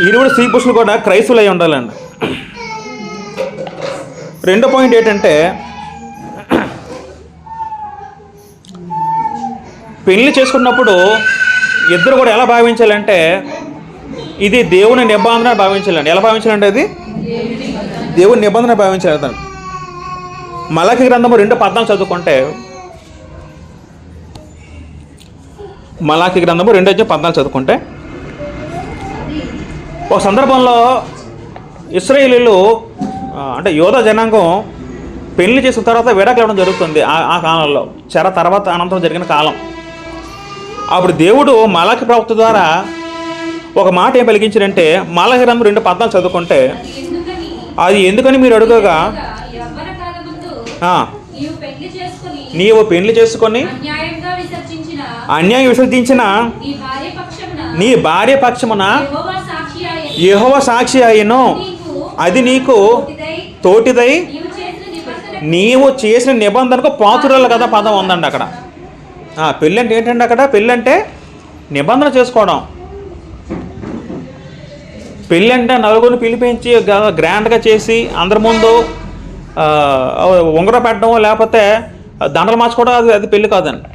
A: ఇరువురు స్త్రీ పురుషులు కూడా క్రైస్తవులు అయి ఉండాలండి. రెండో పాయింట్ ఏంటంటే పెళ్లి చేసుకున్నప్పుడు ఇద్దరు కూడా ఎలా భావించాలంటే ఇది దేవుని నిబంధన భావించాలండి. ఎలా భావించాలంటే అది దేవుని నిబంధన భావించాలి. మలాకి గ్రంథము 2:14 చదువుకుంటే మలాకి గ్రంథము 2:14 చదువుకుంటే ఒక సందర్భంలో ఇశ్రాయేలీయులు అంటే యోధా జనాంగం పెళ్లి చేసిన తర్వాత విడాకులు ఇవ్వడం జరుగుతుంది. ఆ కాలంలో చెర తర్వాత అనంతరం జరిగిన కాలం. అప్పుడు దేవుడు మలాకి ప్రవక్త ద్వారా ఒక మాట ఏం పలికించారంటే మలాకి గ్రంథం 2:14 చదువుకుంటే అది ఎందుకని మీరు అడుగగా నీవు పెళ్లి చేసుకొని అన్యాయం విసర్జించిన నీ భార్య పక్షమున యెహోవా సాక్షి అయిను, అది నీకు తోటిదై నీవు చేసిన నిబంధనకు పాత్రురాలు కదా పదం ఉందండి అక్కడ. పెళ్ళి అంటే ఏంటంటే అక్కడ పెళ్ళి అంటే నిబంధన చేసుకోవడం. పెళ్ళి అంటే నలుగురిని పిలిపించి గ్రాండ్గా చేసి అందరి ముందు ఉంగరం పెట్టడం లేకపోతే దండలు మార్చుకోవడం అది పెళ్ళి కాదండి.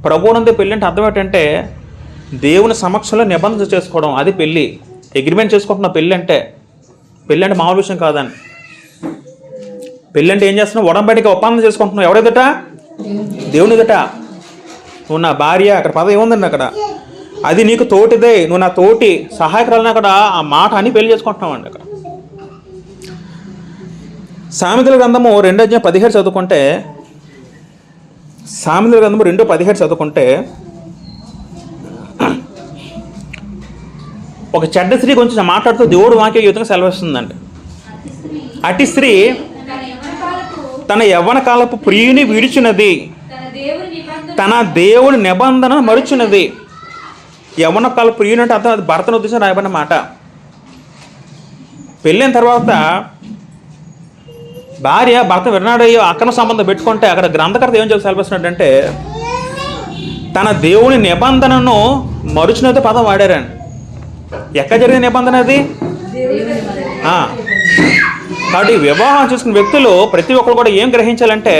A: ప్రభువునందు పెళ్ళి అంటే అర్థం ఏంటంటే దేవుని సమక్షంలో నిబంధన చేసుకోవడం, అది పెళ్ళి. అగ్రిమెంట్ చేసుకుంటున్నాం. పెళ్ళి అంటే మామూలు విషయం కాదండి. పెళ్ళి అంటే ఏం చేస్తున్నావు? ఉడంబడిక ఒప్పందం చేసుకుంటున్నావు. ఎవరెదుట? దేవుని ఎదుట. నువ్వు నా భార్య, అక్కడ పదం ఏముందండి అక్కడ, అది నీకు తోటిదే, నువ్వు నా తోటి సహాయకురాలని అక్కడ ఆ మాట అని పెళ్లి చేసుకుంటున్నావు అండి అక్కడ. సామెతల గ్రంథము 2:17 చదువుకుంటే సామెతల గ్రంథము 2:17 చదువుకుంటే ఒక చెడ్డ స్త్రీ గురించి మాట్లాడుతూ దేవుడు వాక్య యుద్ధంగా సెలవిస్తుందండి. అట్టి స్త్రీ తన యవ్వన కాలపు ప్రియుని విడిచినది, తన దేవుని నిబంధన మరుచున్నది. యవ్వన కాలపు ప్రియుని అంటే అర్థం అది భర్తను ఉద్దేశం రాయబడిన మాట. పెళ్ళైన తర్వాత భార్య భర్త విన్నాడయ్యో అక్రమ సంబంధం పెట్టుకుంటే అక్కడ గ్రంథకర్త ఏం చెప్పి సెలవిస్తున్నాడంటే తన దేవుని నిబంధనను మరుచినది పదం వాడారండి. ఎక్కడ జరిగిన నిబంధన అది? కాబట్టి వివాహం చేసుకున్న వ్యక్తులు ప్రతి ఒక్కరు కూడా ఏం గ్రహించాలంటే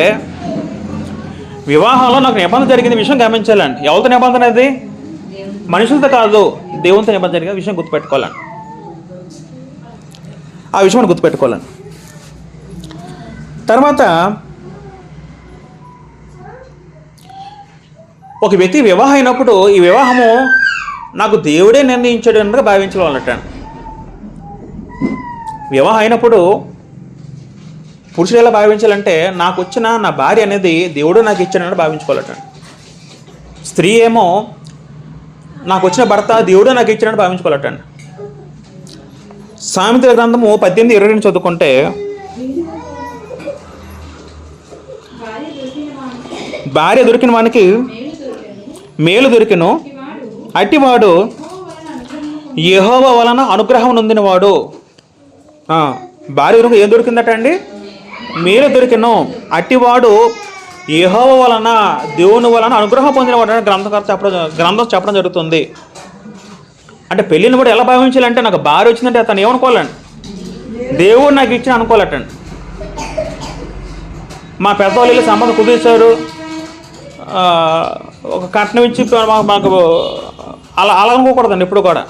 A: వివాహంలో నాకు నిబంధన జరిగిన విషయం గమనించాలండి. ఎవరితో నిబంధన అది? మనుషులతో కాదు, దేవునితో నిబంధన జరిగిన విషయం గుర్తుపెట్టుకోవాలండి. ఆ విషయాన్ని గుర్తుపెట్టుకోవాలండి. తర్వాత ఒక వ్యక్తి వివాహం అయినప్పుడు ఈ వివాహము నాకు దేవుడే నిర్ణయించాడు అన్నట్టుగా భావించాలన్నట్టు. వివాహం అయినప్పుడు పురుషులు ఎలా భావించాలంటే నాకు వచ్చిన నా భార్య అనేది దేవుడు నాకు ఇచ్చాడని భావించుకోవాలట. స్త్రీ ఏమో నాకు వచ్చిన భర్త దేవుడు నాకు ఇచ్చాడని భావించుకోవాలట. సామెతల గ్రంథము 18:22 చదువుకుంటే భార్య దొరికిన వానికి మేలు దొరికిను, అట్టివాడు యెహోవా వలన అనుగ్రహం నొందినవాడు. భార్య దొరికి ఏం దొరికిందట అండి? మేలు దొరికిను, అట్టివాడు యెహోవా వలన, దేవుని వలన అనుగ్రహం పొందినవాడు అని గ్రంథం చెప్పడం జరుగుతుంది. అంటే పెళ్ళిని కూడా ఎలా భావించాలంటే, నాకు భార్య వచ్చిందంటే అతను ఏమనుకోవాలండి? దేవుడు నాకు ఇచ్చిన అనుకోవాలటండి. మా పెద్దవాళ్ళు సంబంధం కుదిర్చారు, ఒక కట్నం ఇచ్చి మాకు అలా అనుకోకూడదండి ఎప్పుడు కూడా.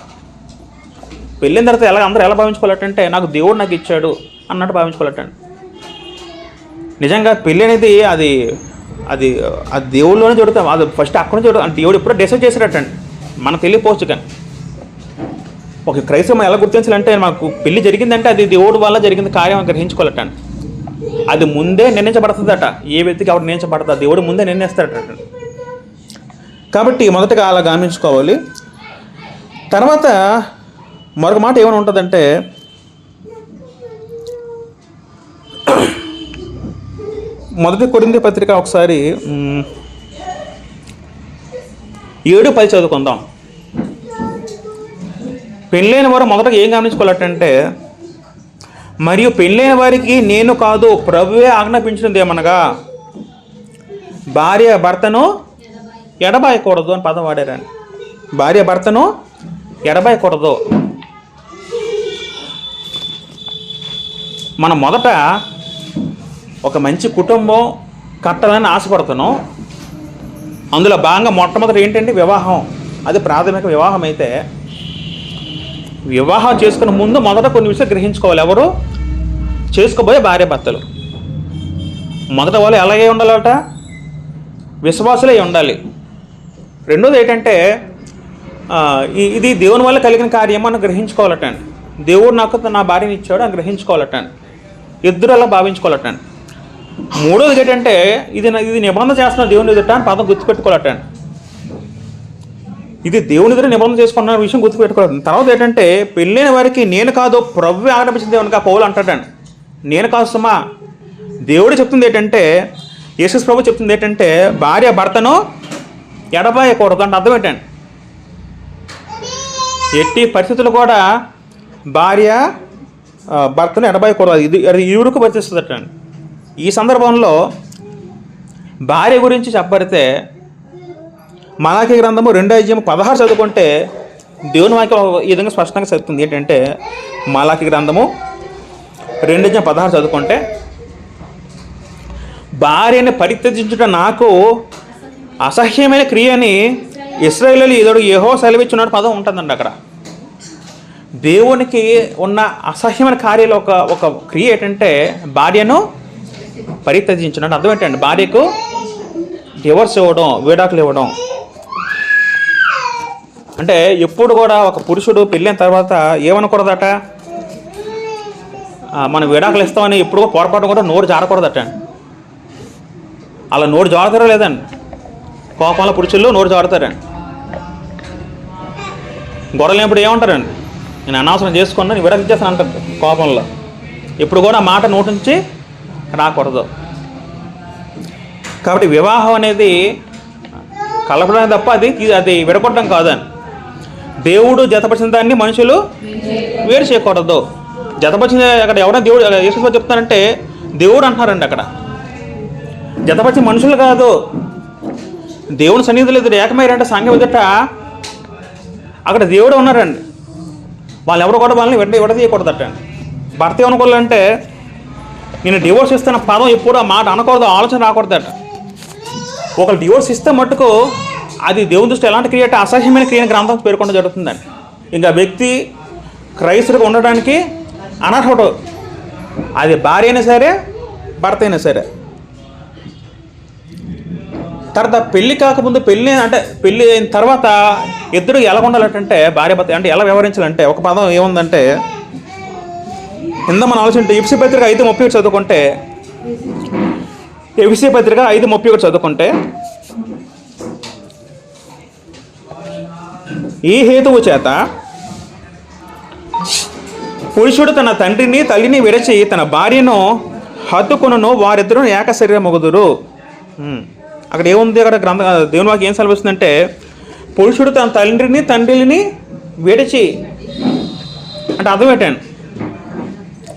A: పెళ్ళిన తర్వాత అందరూ ఎలా భావించుకోవాలంటే, నాకు దేవుడు నాకు ఇచ్చాడు అన్నట్టు భావించుకోవాలటండి. నిజంగా పెళ్ళి అనేది అది అది అది దేవుళ్ళలోనే జరుగుతాం. అది ఫస్ట్ అక్కడ నుంచి జరుగుతుంది. దేవుడు ఎప్పుడో డిసైడ్ చేసేటట్టండి, మనకు తెలియపోవచ్చు. కానీ ఒక క్రైస్తవం ఎలా గుర్తించాలంటే, మాకు పెళ్లి జరిగిందంటే అది దేవుడు వల్ల జరిగింది కార్యం గ్రహించుకోవాలటండి. అది ముందే నిర్ణయించబడుతుందట. ఏ వ్యక్తికి ఎవరు నిర్ణయించబడతా, దేవుడు ముందే నిర్ణయిస్తాడట. కాబట్టి మొదటగా అలా గమనించుకోవాలి. తర్వాత మరొక మాట ఏమైనా ఉంటుందంటే, మొదటి కొరింథీ పత్రిక ఒకసారి 7:10 చదువుకుందాం. పెళ్ళైన వారు మొదటగా ఏం గమనించుకోవాలంటే, మరియు పెళ్ళైన వారికి నేను కాదు ప్రభువే ఆజ్ఞాపించినది ఏమనగా, భార్య భర్తను ఎడబాయకూడదు అని పదం వాడారండి. భార్య భర్తను ఎడబాయకూడదు. మనం మొదట ఒక మంచి కుటుంబం కట్టాలని ఆశపడుతున్నాం. అందులో భాగంగా మొట్టమొదటి ఏంటంటే వివాహం. అది ప్రాథమిక వివాహం అయితే, వివాహం చేసుకునే ముందు మొదట కొన్ని విషయాలు గ్రహించుకోవాలి. ఎవరు చేసుకోబోయే భార్య భర్తలు మొదట వాళ్ళు ఎలాగే ఉండాలట? విశ్వాసులే ఉండాలి. రెండోది ఏంటంటే, ఇది దేవుని వల్ల కలిగిన కార్యం అని గ్రహించుకోవాలట. దేవుడు నాకు నా భార్యని ఇచ్చాడు అని గ్రహించుకోవాలట. ఇద్దరు అలా భావించుకోవాలట. మూడోది ఏంటంటే, ఇది నిబంధన చేస్తున్న దేవుని ఎదుట అని పదం గుర్తుపెట్టుకోవాలట. ఇది దేవుని ఎదురు నిబంధన చేసుకున్న విషయం గుర్తుపెట్టుకోవాలి. తర్వాత ఏంటంటే, పెళ్ళైన వారికి నేను కాదు ప్రభువే ఆజ్ఞాపించిన దేవునికి ఆ పౌలు అంటాడండి. నేను కాదు సుమా, దేవుడు చెప్తుంది ఏంటంటే, యేసు ప్రభు చెప్తుంది ఏంటంటే, భార్య భర్తను ఎడబాయకూడదు అంటే అర్థం ఏంటండి? ఎట్టి పరిస్థితులు కూడా భార్య భర్తను ఎడబాయకూడదు. అది ఇరువురికి వర్తిస్తుందట. ఈ సందర్భంలో భార్య గురించి చెప్పబడితే, మలాకీ గ్రంథము 2:16 చదువుకుంటే దేవుని వాక్యం ఈ విధంగా స్పష్టంగా చెప్తుంది. ఏంటంటే, మలాకీ గ్రంథము 2:16 చదువుకుంటే, భార్యని పరిత్యజించుట నాకు అసహ్యమైన క్రియని ఇశ్రాయేలీయులు ఇతడు యెహోవా సెలవిచ్చున్నాడు పదం ఉంటుందండి. అక్కడ దేవునికి ఉన్న అసహ్యమైన కార్యాలు ఒక క్రియ ఏంటంటే, భార్యను పరిత్యజించున్నాడు. అర్థం ఏంటండి? భార్యకు డివోర్స్ ఇవ్వడం, విడాకులు ఇవ్వడం. అంటే ఎప్పుడు కూడా ఒక పురుషుడు పెళ్ళైన తర్వాత ఏమనకూడదట? మనం విడాకులు ఇస్తామని ఎప్పుడు పొరపాటు కూడా నోరు జారకూడదట. అలా నోరు జారుతారో లేదండి? కోపంలో పురుషుల్లో నోరు జారుతారండి. గొడవలు ఎప్పుడు ఏమంటారండి? నేను అనవసరం చేసుకున్నా, నేను విడాకులు ఇచ్చేస్తాను అంటారు కోపంలో. ఇప్పుడు కూడా మాట నోటి నుంచి రాకూడదు. కాబట్టి వివాహం అనేది కలపడం తప్ప అది విడగొట్టడం కాదని. దేవుడు జతపరిచిన దాన్ని మనుషులు వేరు చేయకూడదు. జతపరిచిన అక్కడ ఎవరైనా దేవుడు యేసు చెప్తానంటే దేవుడు అంటున్నారండి. అక్కడ జతపరిచిన మనుషులు కాదు, దేవుని సన్నిధిలో ఎదురు ఏకమైరంటే సంఘం ఎదుట అక్కడ దేవుడు ఉన్నారండి. వాళ్ళు ఎవరు కూడా వాళ్ళని విడదీయకూడదట. భర్త ఏమనుకోవాలంటే, నేను డివోర్స్ ఇస్తున్న పదం ఎప్పుడు ఆ మాట అనకూడదు, ఆలోచన రాకూడదట. ఒకరు డివోర్స్ ఇస్తే మట్టుకు అది దేవుని దృష్టి ఎలాంటి క్రియ అంటే అసహ్యమైన క్రియని గ్రంథం పేర్కొనడం జరుగుతుందండి. ఇంకా వ్యక్తి క్రైస్తుడిగా ఉండడానికి అనర్హుడు. అది భార్య అయినా సరే, భర్త అయినా సరే. తర్వాత పెళ్ళి కాకముందు పెళ్ళి అయిన తర్వాత ఇద్దరు ఎలా ఉండాలంటే, భార్య భర్త అంటే ఎలా వ్యవహరించాలంటే, ఒక పదం ఏముందంటే, కింద మనం ఆలోచింటే ఎఫెసీ పత్రిక 5:31 చదువుకుంటే, ఎఫెసీ పత్రిక 5:31 చదువుకుంటే, ఈ హేతువు చేత పురుషుడు తన తండ్రిని తల్లిని విరచి తన భార్యను హత్తుకొనును, వారిద్దరూ ఏక శరీరమగుదురు. అక్కడ ఏముంది, అక్కడ దేవుని వాక్యం ఏం సెలవిస్తుందంటే, పురుషుడు తన తండ్రిని విడిచి, అంటే అర్థం ఏంటండి,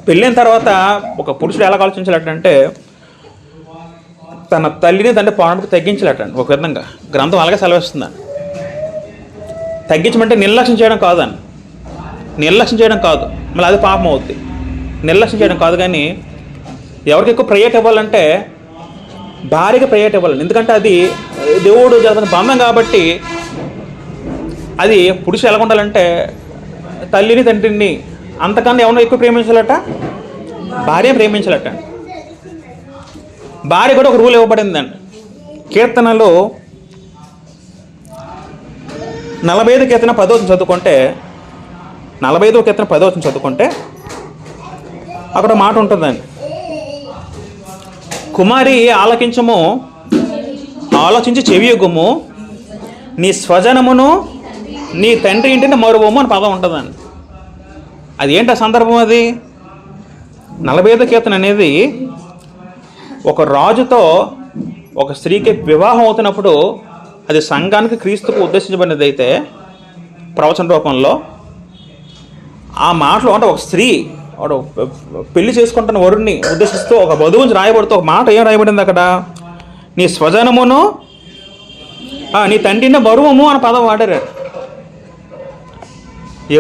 A: పెళ్ళైన తర్వాత ఒక పురుషుడు ఎలా ఆలోచించాలంటే తన తల్లిని తండ్రి ప్రాణానికి తగ్గించలేటండి. ఒక విధంగా గ్రంథం అలాగే సెలవిస్తుందండి. తగ్గించమంటే నిర్లక్ష్యం చేయడం కాదండి, నిర్లక్ష్యం చేయడం కాదు, మళ్ళీ అది పాపం అవుద్ది. నిర్లక్ష్యం చేయడం కాదు, కానీ ఎవరికి ఎక్కువ ప్రయారిటీ ఇవ్వాలంటే భార్యకి ప్రయారిటీ ఇవ్వాలండి. ఎందుకంటే అది దేవుడు జరుగుతున్న బంధం కాబట్టి. అది పురుషులు ఎలా ఉండాలంటే తల్లిని తండ్రిని అంతకన్నా ఎవరినో ఎక్కువ ప్రేమించాలట, భార్య ప్రేమించాలట. భార్య కూడా ఒక రూల్ ఇవ్వబడిందండి. కీర్తనలో 45 కీర్తన 10వ చదువుకుంటే, 45వ కీర్తన 10వ చదువుకుంటే అక్కడ మాట ఉంటుందండి. కుమారి ఆలకించము, ఆలోచించి చెవియొగ్గుము, నీ స్వజనమును నీ తండ్రి ఇంటిని మరువము అని పదం ఉంటుందండి. అది ఏంటి ఆ సందర్భం? అది 45వ కీర్తన అనేది ఒక రాజుతో ఒక స్త్రీకి వివాహం అవుతున్నప్పుడు అది సంఘానికి క్రీస్తుకు ఉద్దేశించబడినది అయితే ప్రవచన రూపంలో ఆ మాటలు అంటే ఒక స్త్రీ వాడు పెళ్లి చేసుకుంటున్న వరుణ్ణి ఉద్దేశిస్తూ ఒక వధువు నుంచి రాయబడుతూ ఒక మాట ఏం రాయబడింది అక్కడ, నీ స్వజనమును నీ తండ్రిని బరువము అని పదం వాడారు.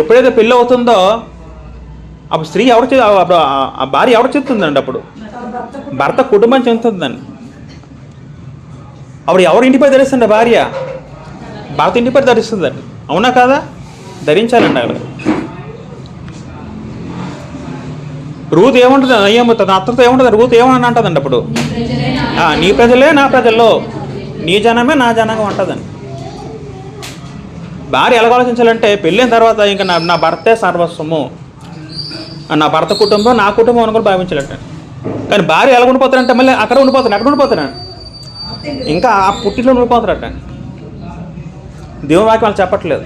A: ఎప్పుడైతే పెళ్ళి అవుతుందో అప్పుడు స్త్రీ ఆ భార్య ఎవరు చెప్తుందండి, అప్పుడు భర్త కుటుంబం చెందుతుందండి. అప్పుడు ఎవరు ఇంటిపై ధరిస్తుంది? భార్య భర్త ఇంటిపై ధరిస్తుందండి. అవునా కాదా? ధరించాలండి. అక్కడ రూతు ఏముంటుంది, ఏమవుతుంది అత్తతో ఏముంటుంది, రూతు ఏమని అంటుందండి అప్పుడు, నీ ప్రజలే నా ప్రజల్లో, నీ జనమే నా జనంగా ఉంటుందండి. భార్య ఎలా ఆలోచించాలంటే పెళ్ళైన తర్వాత ఇంకా నా భర్తే సర్వస్వము, నా భర్త కుటుంబం నా కుటుంబం అని కూడా భావించాలంటే. కానీ భార్య ఎలా ఉండిపోతారంటే మళ్ళీ అక్కడ ఉండిపోతాను, అక్కడ ఉండిపోతాను, ఇంకా ఆ పుట్టిలో ఉండిపోతారట. దేవుని వాక్యం వాళ్ళు చెప్పట్లేదు,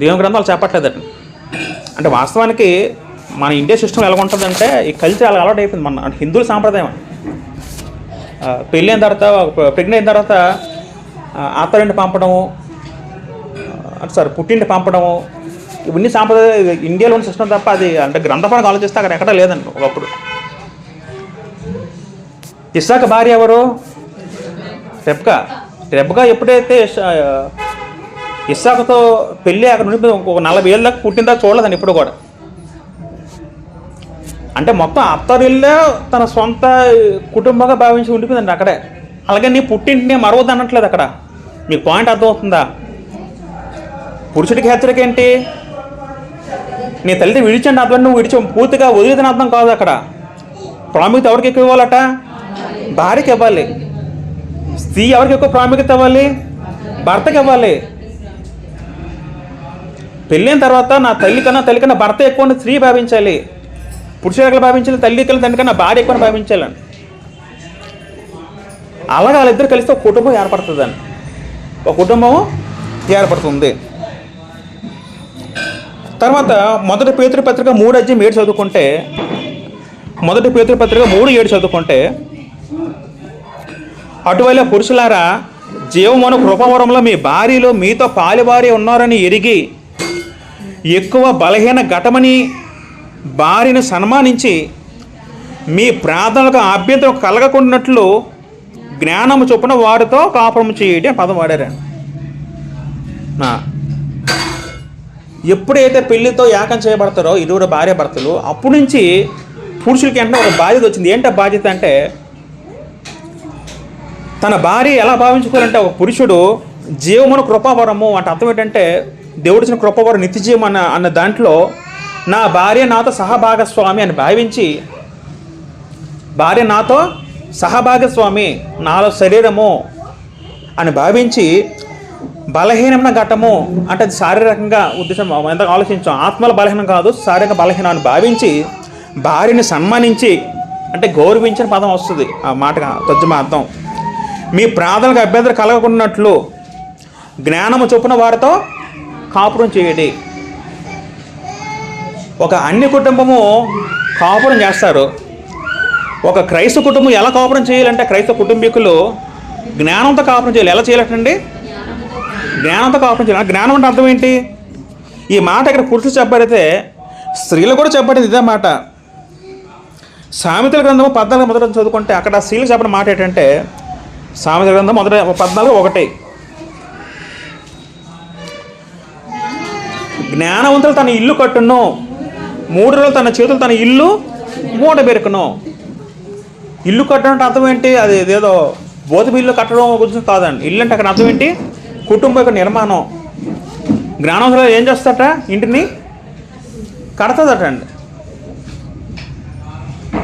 A: దేవుని గ్రంథాలు చెప్పట్లేదట. అంటే వాస్తవానికి మన ఇండియా సిస్టమ్ ఎలా ఉంటుందంటే ఈ కల్చర్ అలా అలవాటు అయిపోయింది. మన అంటే హిందువుల సాంప్రదాయం పెళ్ళి అయిన తర్వాత ప్రెగ్నెంట్ అయిన తర్వాత అత్తరింటి పంపడము, పుట్టింటి పంపడము, ఇవన్నీ సాంప్రదాయ ఇండియాలోని సిస్టమ్ తప్ప అది అంటే గ్రంథపరంగా ఆలోచిస్తే అక్కడ ఎక్కడా లేదండి. ఒకప్పుడు ఇస్సాక భార్య ఎవరు? రెబ్కా ఎప్పుడైతే ఇస్సాకుతో పెళ్ళి అక్కడ నుండి ఒక 40 ఏళ్ళ దాకా పుట్టిన దాకా చూడలేదండి ఇప్పుడు కూడా. అంటే మొత్తం అత్తరిల్లే తన సొంత కుటుంబంగా భావించి ఉండిపోయిందండి అక్కడే. అలాగే నీ పుట్టింటిని మరవద్దు అనట్లేదు అక్కడ. మీకు పాయింట్ అర్థమవుతుందా? పురుషుడికి హెచ్చరిక ఏంటి? నీ తల్లిని విడిచండి అర్థం, నువ్వు పూర్తిగా వదిలేదని అర్థం కాదు. అక్కడ ప్రాముఖ్యత ఎవరికి ఎక్కువ ఇవ్వాలట? భార్యకి ఇవ్వాలి. స్త్రీ ఎవరికి ఎక్కువ ప్రాముఖ్యత ఇవ్వాలి? భర్తకి ఇవ్వాలి. పెళ్ళైన తర్వాత నా తల్లి కన్నా భర్త ఎక్కువ స్త్రీ భావించాలి, పురుషులు భావించాలి, తల్లి కన్నా తండ్రి కన్నా భార్య ఎక్కువ భావించాలని. అలాగే వాళ్ళిద్దరు కలిస్తే ఒక కుటుంబం ఏర్పడుతుందండి, ఒక కుటుంబం ఏర్పడుతుంది. తర్వాత 1 పేతురు పత్రిక 3:7 చదువుకుంటే, 1 పేతురు పత్రిక 3:7 చదువుకుంటే, అటువైన పురుషులారా జీవమును కృపావరంలో మీ భార్యలు మీతో పాలివారి ఉన్నారని ఎరిగి ఎక్కువ బలహీన ఘటమని భార్యను సన్మానించి మీ ప్రార్థనలకు అభ్యంతరం కలగకున్నట్లు జ్ఞానము చొప్పున వారితో కాపురం చేయడం అని పదం వాడారు. ఎప్పుడైతే పెళ్లితో ఏకం చేయబడతారో ఇరువురు భార్య భర్తలు, అప్పటి నుంచి పురుషులకి అంటే ఒక బాధ్యత వచ్చింది. ఏంటి బాధ్యత అంటే, తన భార్య ఎలా భావించుకోవాలంటే, ఒక పురుషుడు జీవమును కృపావరము అంటే అర్థం ఏంటంటే దేవుడిచ్చిన కృపావరం నిత్యజీవం అన్న దాంట్లో నా భార్య నాతో సహభాగస్వామి అని భావించి, భార్య నాతో సహభాగస్వామి, నాలో శరీరము అని భావించి, బలహీనమైన ఘట్టము అంటే శారీరకంగా ఉద్దేశం ఎంత ఆలోచించాం, ఆత్మల బలహీనం కాదు శారీరక బలహీనం అని భావించి భార్యని సన్మానించి అంటే గౌరవించిన పదం వస్తుంది ఆ మాటగా తర్జుమా అర్థం. మీ ప్రార్థనలకు అభ్యంతరం కలగకున్నట్లు జ్ఞానము చొప్పున వారితో కాపురం చేయడి. ఒక అన్ని కుటుంబము కాపురం చేస్తారు, ఒక క్రైస్తవ కుటుంబం ఎలా కాపురం చేయాలంటే క్రైస్తవ కుటుంబీకులు జ్ఞానంతో కాపురం చేయాలి. ఎలా చేయాలండి? జ్ఞానంతో కాపురం చేయాలి. జ్ఞానం అంటే అర్థం ఏంటి? ఈ మాట ఇక్కడ పురుషులు చెప్పారైతే స్త్రీలు కూడా చెప్పబడింది ఇదే మాట. సామెతల గ్రంథము 14 మొదట చదువుకుంటే అక్కడ స్త్రీలు చెప్పిన మాట ఏంటంటే సామెతల గ్రంథం 14:1 జ్ఞానవంతులు తన ఇల్లు కట్టును, 3 రోజులు తన చేతులు తన ఇల్లు మూట బెరుకును. ఇల్లు కట్టడం అంటే అర్థం ఏంటి? అది ఏదో భౌతిక ఇల్లు కట్టడం గురించి కాదండి. ఇల్లు అంటే అక్కడ అర్థం ఏంటి? కుటుంబం యొక్క నిర్మాణం. జ్ఞానవంతులు ఏం చేస్తారట? ఇంటిని కడతదట అండి.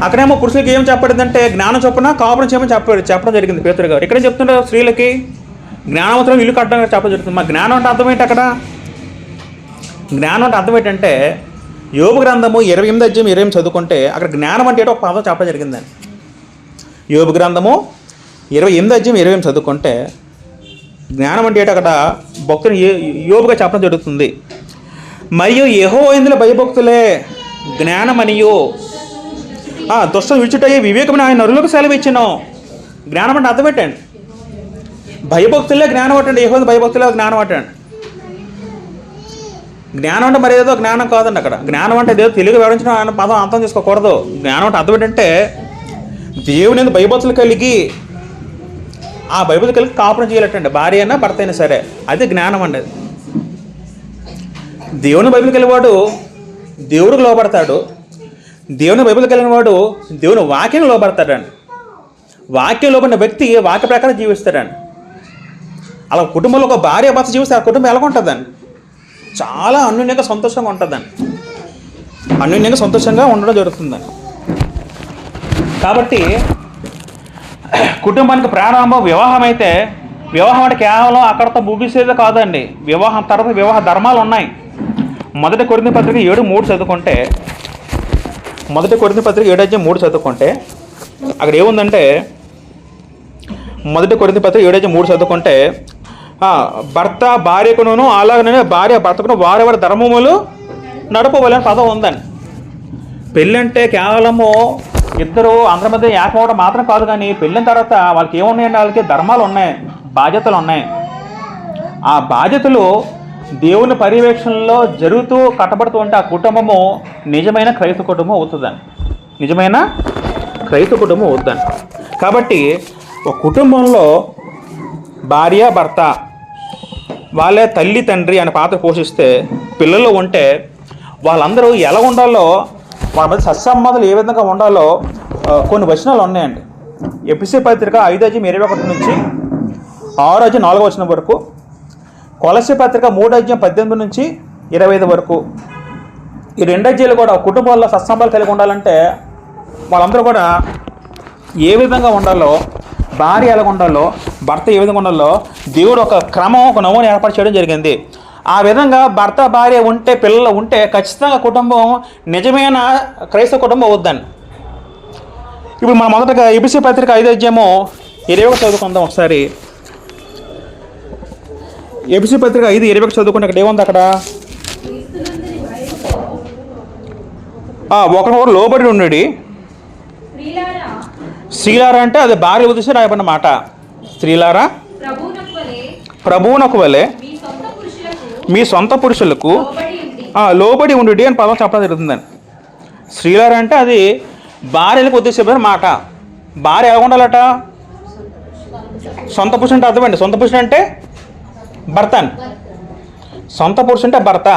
A: అక్కడేమో పురుషులకి ఏం చెప్పబడిందంటే జ్ఞానం చొప్పున కాపురం చేయమని చెప్పడం జరిగింది పేతురు గారు. ఇక్కడే చెప్తుంటారు స్త్రీలకి జ్ఞానవంతులు ఇల్లు కట్టడం చెప్పడం జరుగుతుంది. మా జ్ఞానం అంటే అర్థం ఏంటి? అక్కడ జ్ఞానం అంటే అర్థం ఏంటంటే యోబు గ్రంథము 28:20 చదువుకుంటే అక్కడ జ్ఞానం అంటే ఒక పదం చెప్పడం జరిగిందండి. యోబు గ్రంథము 28:20 చదువుకుంటే జ్ఞానం అంటే అక్కడ భక్తుని యోబుగా చెప్పడం జరుగుతుంది. మరియు యెహోవా యందు భయభక్తులే జ్ఞానమనియు దుష్టం విడిచుటయ్యే వివేకమని ఆయన నరులకు సెలవిచ్చెను. జ్ఞానం అంటే అర్థం పెట్టండి. భయభక్తులే జ్ఞానం అట్టండి. యెహోవా భయభక్తులే జ్ఞానం అట్టండి. జ్ఞానం అంటే మరి ఏదో జ్ఞానం కాదండి. అక్కడ జ్ఞానం అంటే ఏదో తెలుగు వివరించడం ఆయన పదం అర్థం చేసుకోకూడదు. జ్ఞానం అంటే అర్థం ఏంటంటే దేవుని భయభక్తులు కలిగి ఆ భయభక్తులు కలిగి కాపురం చేయాలటండి. భార్య అయినా భర్త అయినా సరే, అది జ్ఞానం అండి. దేవుని బైబిల్ కలిగినవాడు దేవుడికి లోపడతాడు. దేవుని బైబిల్ కలిగిన వాడు దేవుని వాక్యం లోపడతాడండి. వాక్యం లోపడిన వ్యక్తి వాక్య ప్రకారం జీవిస్తాడండి. అలా కుటుంబంలో ఒక భార్య భర్త జీవిస్తే ఆ కుటుంబం ఎలా ఉంటుందండి? చాలా అన్యోన్యంగా సంతోషంగా ఉంటుందండి. అన్యోన్యంగా సంతోషంగా ఉండడం జరుగుతుందండి. కాబట్టి కుటుంబానికి ప్రారంభం వివాహం అయితే వివాహం అంటే కేవలం అక్కడతో ముగిసేదే కాదండి. వివాహం తర్వాత వివాహ ధర్మాలు ఉన్నాయి. మొదటి కొరింథీ పత్రిక 7:3 చదువుకుంటే మొదటి కొరింథీ పత్రిక 7:3 చదువుకుంటే అక్కడ ఏముందంటే మొదటి కొరింథీ పత్రిక 7:3 చదువుకుంటే భర్త భార్యకును అలాగనే భార్య భర్తకును వారి ధర్మములు నడపవలని పదం ఉందండి. పెళ్ళి అంటే కేవలము ఇద్దరు అందరి మధ్య ఏకమవడం మాత్రం కాదు, కానీ పెళ్ళిన తర్వాత వాళ్ళకి ఏమున్నాయండి? వాళ్ళకి ధర్మాలు ఉన్నాయి, బాధ్యతలు ఉన్నాయి. ఆ బాధ్యతలు దేవుని పర్యవేక్షణలో జరుగుతూ కట్టబడుతూ ఉంటే ఆ కుటుంబము నిజమైన క్రైస్తవ కుటుంబం అవుతుందండి. నిజమైన క్రైస్తవ కుటుంబం అవుతుందండి. కాబట్టి ఒక కుటుంబంలో భార్య భర్త వాళ్ళే తల్లి తండ్రి అనే పాత్ర పోషిస్తే పిల్లలు ఉంటే వాళ్ళందరూ ఎలా ఉండాలో, వాళ్ళ మధ్య సత్సంబంధాలు ఏ విధంగా ఉండాలో కొన్ని వచనాలు ఉన్నాయండి. ఎఫెసీ పత్రిక 5:21 నుంచి 6:4 వరకు, కొలస్సీ పత్రిక 3:18 నుంచి 25 వరకు. ఈ 2 అధ్యాయాలు కూడా కుటుంబాల్లో సత్సంబంధాలు కలిగి ఉండాలంటే వాళ్ళందరూ కూడా ఏ విధంగా ఉండాలో, భార్య ఎలా ఉండాలో, భర్త ఏ విధంగా ఉండాలో దేవుడు ఒక క్రమం, ఒక నమూనా ఏర్పాటు చేయడం జరిగింది. ఆ విధంగా భర్త భార్య ఉంటే, పిల్లలు ఉంటే ఖచ్చితంగా కుటుంబం నిజమైన క్రైస్తవ కుటుంబం అవుద్దండి. ఇప్పుడు మనం మొదటగా ఎఫెసీ పత్రిక 5:21 చదువుకుందాం ఒకసారి. ఎఫెసీ పత్రిక 5:21 చదువుకుంటే అక్కడ ఏముంది? అక్కడ ఒకరు లోబడి ఉండడి. స్త్రీలారా అంటే అది భార్య ఉద్దేశం రాయబడిన మాట. స్త్రీలారా ప్రభువునకు వలె మీ సొంత పురుషులకు లోబడి ఉండి అని పదం చెప్పడం జరుగుతుందండి. స్త్రీలారా అంటే అది భార్యలకు ఉద్దేశించిన మాట. భార్య ఎలా ఉండాలట? సొంత పురుషుడు అంటే అర్థమండి. సొంత పురుషుడు అంటే భర్త అని. సొంత పురుషుడు అంటే భర్త.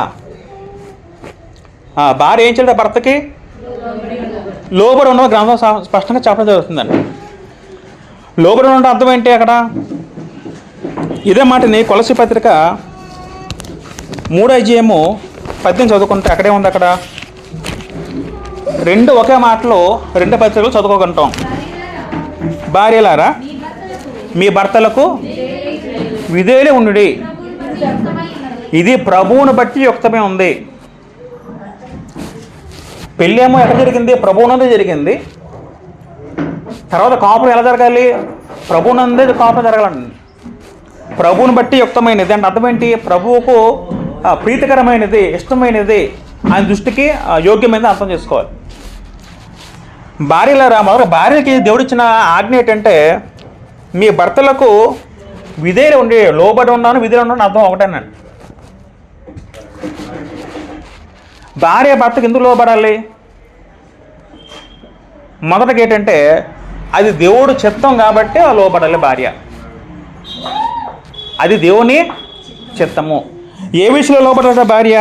A: భార్య ఏం చేయాలి? భర్తకి లోబడి ఉన్న గ్రంథం స్పష్టంగా చెప్పడం జరుగుతుందండి. లోబడి ఉన్న అర్థం ఏంటి? అక్కడ ఇదే మాటని కొలస్సీ పత్రిక 3:18 చదువుకుంటే అక్కడే ఉంది. అక్కడ రెండు ఒకే మాటలో 2 పత్రికలు చదువుకోగలుగుతాం. భార్యలారా మీ భర్తలకు విధేయులై ఉండుడి, ఇది ప్రభువును బట్టి యుక్తమే ఉంది. పెళ్ళి ఏమో ఎక్కడ జరిగింది? ప్రభువునందే జరిగింది. తర్వాత కాపురం ఎలా జరగాలి? ప్రభువునందే కాపురం జరగాలండి. ప్రభువుని బట్టి యుక్తమైనది అంటే అర్థం ఏంటి? ప్రభువుకు ప్రీతికరమైనది, ఇష్టమైనది, ఆయన దృష్టికి యోగ్యమైనది అర్థం చేసుకోవాలి. భార్యలారా, మొదట భార్యకి దేవుడిచ్చిన ఆజ్ఞ ఏంటంటే మీ భర్తలకు విధేయులు ఉండి, లోబడి ఉన్నాను విధేయులు ఉన్నాను అర్థం ఒకటేనండి. భార్య భర్తకు ఎందుకు లోబడాలి? మొదటగా ఏంటంటే అది దేవుడు చిత్తం కాబట్టి లోబడాలి భార్య. అది దేవుని చిత్తము. ఏ విషయంలో లోబడాలి భార్య?